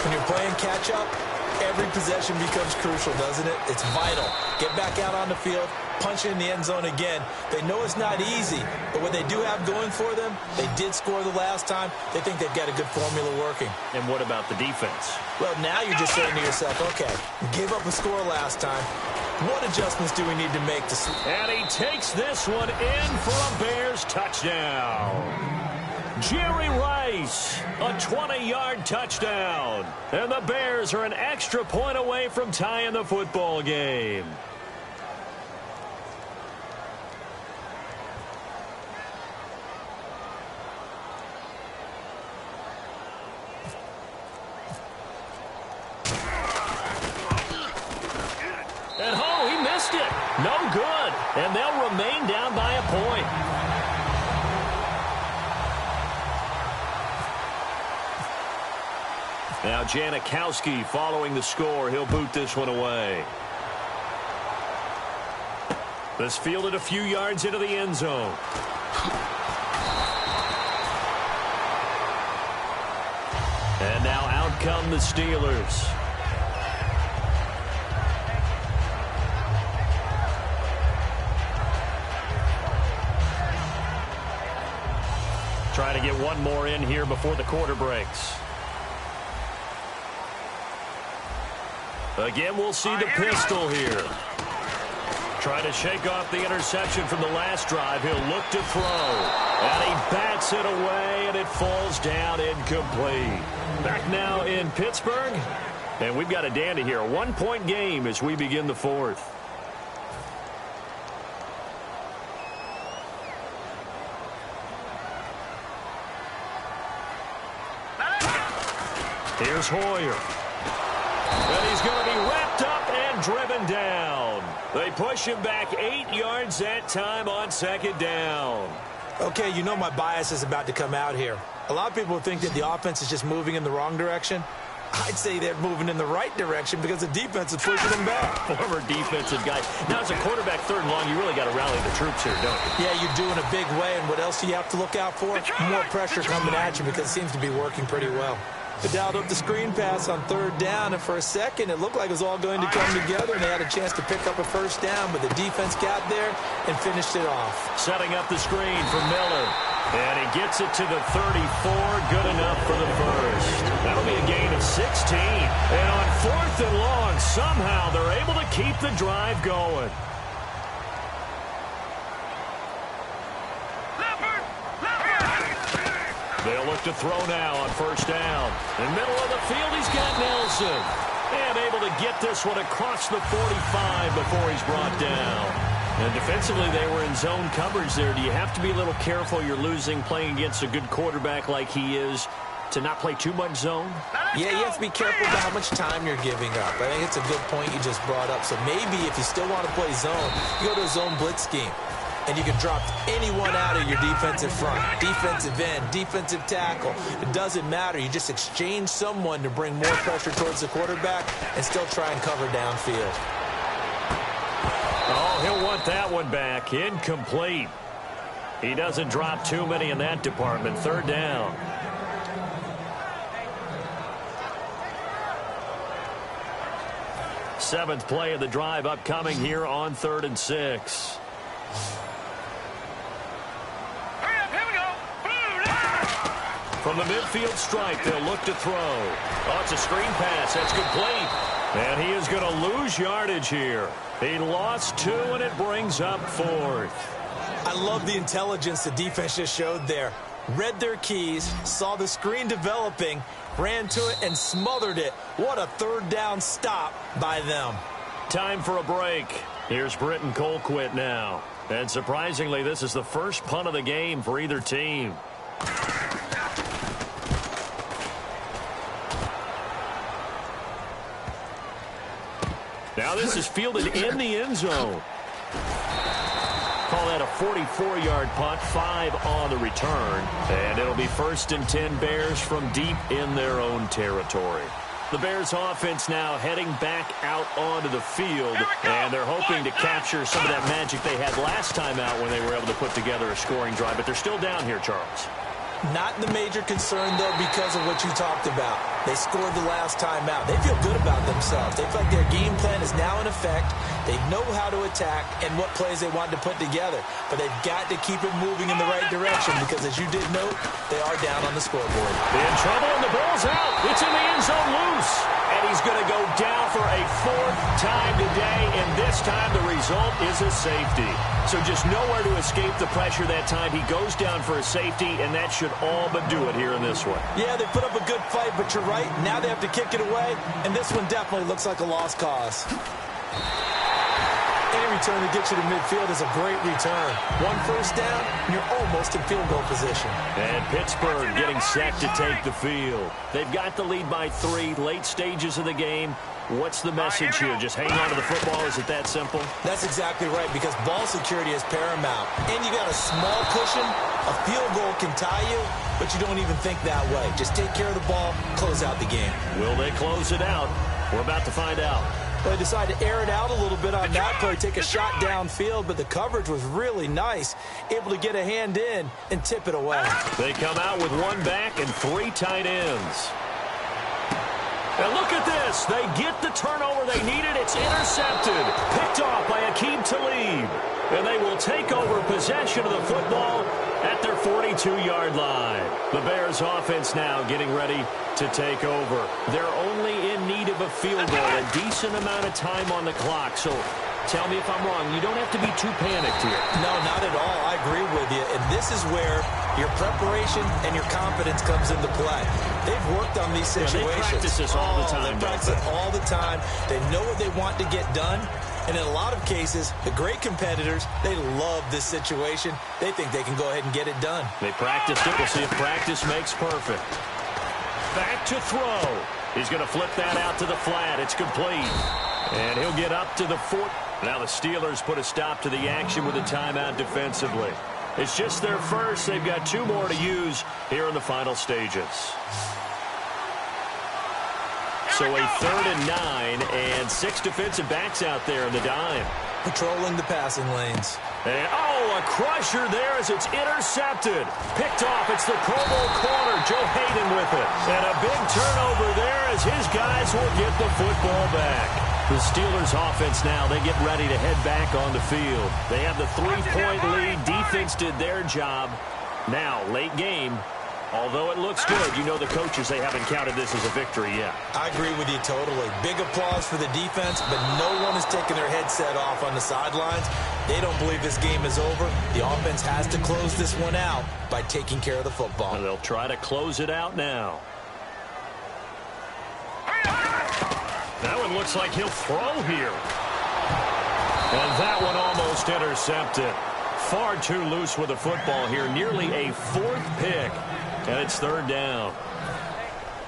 When you're playing catch-up, every possession becomes crucial, doesn't it? It's vital. Get back out on the field, punch it in the end zone again. They know it's not easy, but what they do have going for them, they did score the last time. They think they've got a good formula working. And what about the defense? Well, now you're just saying to yourself, okay, we gave up a score last time. What adjustments do we need to make to... And he takes this one in for a Bears touchdown. Jerry Rice, a 20-yard touchdown. And the Bears are an extra point away from tying the football game. And oh, he missed it. No good. And they'll remain down by a point. Now Janikowski following the score. He'll boot this one away. This fielded a few yards into the end zone. And now out come the Steelers. Trying to get one more in here before the quarter breaks. Again, we'll see the pistol here. Trying to shake off the interception from the last drive. He'll look to throw. And he bats it away, and it falls down incomplete. Back now in Pittsburgh. And we've got a dandy here. A 1-point game as we begin the fourth. Here's Hoyer. And he's going to be wrapped up and driven down. They push him back 8 yards that time on second down. Okay, you know my bias is about to come out here. A lot of people think that the offense is just moving in the wrong direction. I'd say they're moving in the right direction because the defense is pushing them back. Former defensive guy. Now, as a quarterback, third and long, you really got to rally the troops here, don't you? Yeah, you do in a big way. And what else do you have to look out for? More pressure coming at you because it seems to be working pretty well. They dialed up the screen pass on third down, and for a second, it looked like it was all going to come together, and they had a chance to pick up a first down, but the defense got there and finished it off. Setting up the screen for Miller. And he gets it to the 34. Good enough for the first. That'll be a gain of 16. And on fourth and long, somehow they're able to keep the drive going. They'll look look to throw now on first down. In the middle of the field, he's got Nelson. And able to get this one across the 45 before he's brought down. And defensively, they were in zone coverage there. Do you have to be a little careful you're losing playing against a good quarterback like he is to not play too much zone? Yeah, you have to be careful about how much time you're giving up. I think it's a good point you just brought up. So maybe if you still want to play zone, you go to a zone blitz scheme. And you can drop anyone out of your defensive front, defensive end, defensive tackle. It doesn't matter. You just exchange someone to bring more pressure towards the quarterback and still try and cover downfield. Oh, he'll want that one back. Incomplete. He doesn't drop too many in that department. Third down. Seventh play of the drive upcoming here on 3rd and 6. From the midfield stripe, they'll look to throw. Oh, it's a screen pass. That's complete. And he is going to lose yardage here. He lost 2, and it brings up 4th. I love the intelligence the defense just showed there. Read their keys, saw the screen developing, ran to it, and smothered it. What a third down stop by them. Time for a break. Here's Britton Colquitt now. And surprisingly, this is the first punt of the game for either team. Now this is fielded in the end zone. Call that a 44-yard punt, 5 on the return. And it'll be 1st and 10 Bears from deep in their own territory. The Bears offense now heading back out onto the field, and they're hoping to capture some of that magic they had last time out when they were able to put together a scoring drive. But they're still down here, Charles. Not the major concern, though, because of what you talked about. They scored the last time out. They feel good about themselves. They feel like their game plan is now in effect. They know how to attack and what plays they want to put together. But they've got to keep it moving in the right direction because, as you did note, they are down on the scoreboard. In trouble, and the ball's out. It's in the end zone loose. And he's going to go down for a 4th time today, and this time the result is a safety. So just nowhere to escape the pressure that time. He goes down for a safety, and that should all but do it here in this one. Yeah, they put up a good fight, but you're right. Now they have to kick it away, and this one definitely looks like a lost cause. Any return that gets you to midfield is a great return. 1 first down, and you're almost in field goal position. And Pittsburgh getting set to take the field. They've got the lead by 3, late stages of the game. What's the message here? Just hang on to the football? Is it that simple? That's exactly right, because ball security is paramount. And you got a small cushion. A field goal can tie you, but you don't even think that way. Just take care of the ball, close out the game. Will they close it out? We're about to find out. They decided to air it out a little bit on that play, take a shot downfield, but the coverage was really nice. Able to get a hand in and tip it away. They come out with 1 back and 3 tight ends. And look at this. They get the turnover they needed. It's intercepted. Picked off by Aqib Talib. And they will take over possession of the football at their 42-yard line. The Bears offense now getting ready to take over. They're only in need of a field goal, a decent amount of time on the clock. So tell me if I'm wrong. You don't have to be too panicked here. No, not at all. I agree with you. And this is where your preparation and your confidence comes into play. They've worked on these situations. They practice this all the time. They practice it all the time. They know what they want to get done. And in a lot of cases, the great competitors, they love this situation. They think they can go ahead and get it done. They practiced it. We'll see if practice makes perfect. Back to throw. He's going to flip that out to the flat. It's complete. And he'll get up to the 4. Now the Steelers put a stop to the action with a timeout defensively. It's just their first. They've got 2 more to use here in the final stages. So a 3rd and 9 and 6 defensive backs out there in the dime. Patrolling the passing lanes. And, oh, a crusher there as it's intercepted. Picked off. It's the Pro Bowl corner. Joe Hayden with it. And a big turnover there as his guys will get the football back. The Steelers offense now, they get ready to head back on the field. They have the 3-point lead. Defense did their job. Now, late game, Although it looks good, you know the coaches, they haven't counted this as a victory yet. I agree with you totally. Big applause for the defense, but no one is taking their headset off on the sidelines. They don't believe this game is over. The offense has to close this one out by taking care of the football. And they'll try to close it out now. That one looks like he'll throw here. And that one almost intercepted. Far too loose with the football here. Nearly a fourth pick. And it's third down.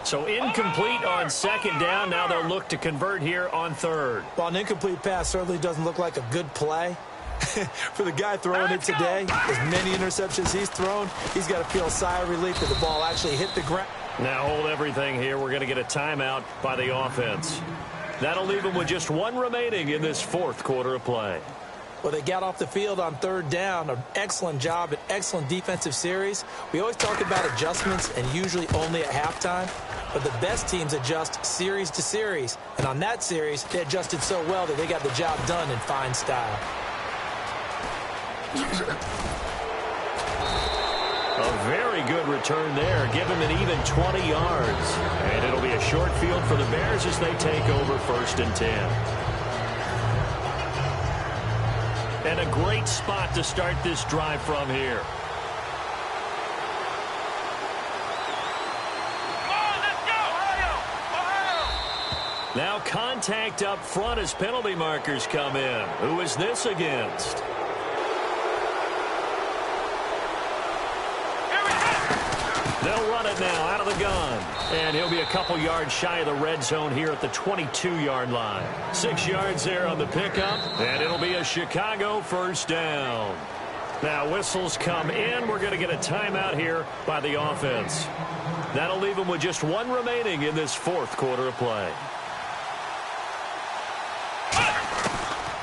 So incomplete on second down. Now they'll look to convert here on third. Well, an incomplete pass certainly doesn't look like a good play. For the guy throwing it today, as many interceptions he's thrown, he's got to feel a sigh of relief that the ball actually hit the ground. Now hold everything here. We're going to get a timeout by the offense. That'll leave them with just one remaining in this fourth quarter of play. Well, they got off the field on third down. An excellent job, an excellent defensive series. We always talk about adjustments and usually only at halftime. But the best teams adjust series to series. And on that series, they adjusted so well that they got the job done in fine style. A very good return there. Give him an even 20 yards. And it'll be a short field for the Bears as they take over 1st and 10. And a great spot to start this drive from here. Come on, let's go! Ohio! Now contact up front as penalty markers come in. Who is this against? They'll run it now out of the gun. And he'll be a couple yards shy of the red zone here at the 22-yard line. 6 yards there on the pickup. And it'll be a Chicago first down. Now whistles come in. We're going to get a timeout here by the offense. That'll leave them with just one remaining in this fourth quarter of play.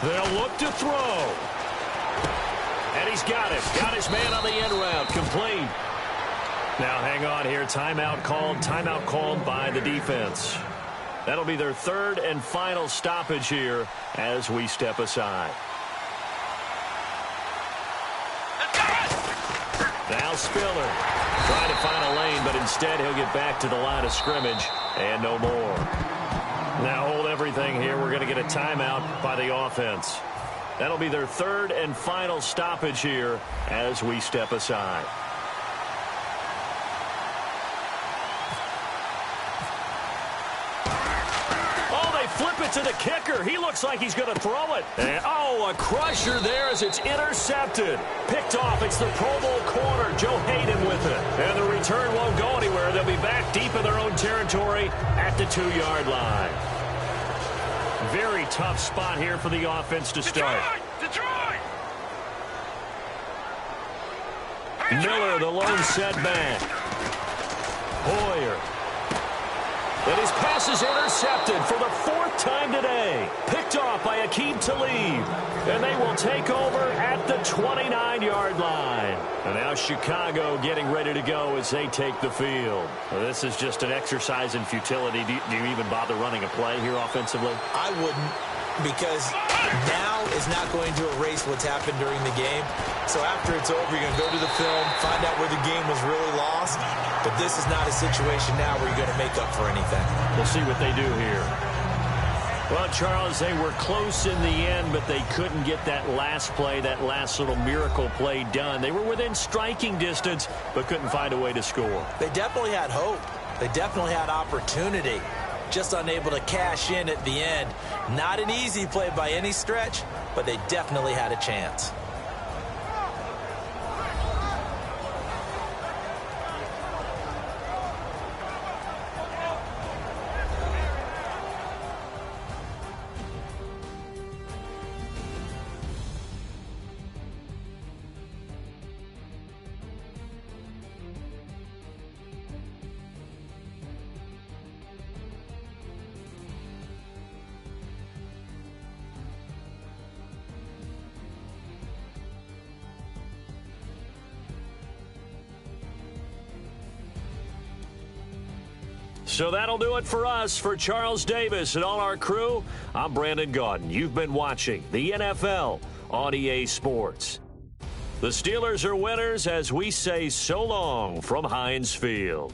They'll look to throw. And he's got it. Got his man on the end route. Complete. Now hang on here. Timeout called by the defense. That'll be their third and final stoppage here as we step aside. Now Spiller trying to find a lane, but instead he'll get back to the line of scrimmage and no more. Now hold everything here. We're going to get a timeout by the offense. That'll be their third and final stoppage here as we step aside. Flip it to the kicker. He looks like he's going to throw it. And, a crusher there as it's intercepted. Picked off. It's the Pro Bowl corner, Joe Hayden with it. And the return won't go anywhere. They'll be back deep in their own territory at the 2-yard line. Very tough spot here for the offense to start. Detroit! Miller, the lone setback. Hoyer. And his pass is intercepted for the fourth time today. Picked off by Aqib Talib. And they will take over at the 29-yard line. And now Chicago getting ready to go as they take the field. Well, this is just an exercise in futility. Do you even bother running a play here offensively? I wouldn't, because now is not going to erase what's happened during the game. So after it's over, you're going to go to the film, find out where the game was really lost. But this is not a situation now where you're going to make up for anything. We'll see what they do here. Well, Charles, they were close in the end, but they couldn't get that last play, that last little miracle play done. They were within striking distance, but couldn't find a way to score. They definitely had hope. They definitely had opportunity. Just unable to cash in at the end. Not an easy play by any stretch, but they definitely had a chance. So that'll do it for us. For Charles Davis and all our crew, I'm Brandon Gaudin. You've been watching the NFL on EA Sports. The Steelers are winners as we say so long from Heinz Field.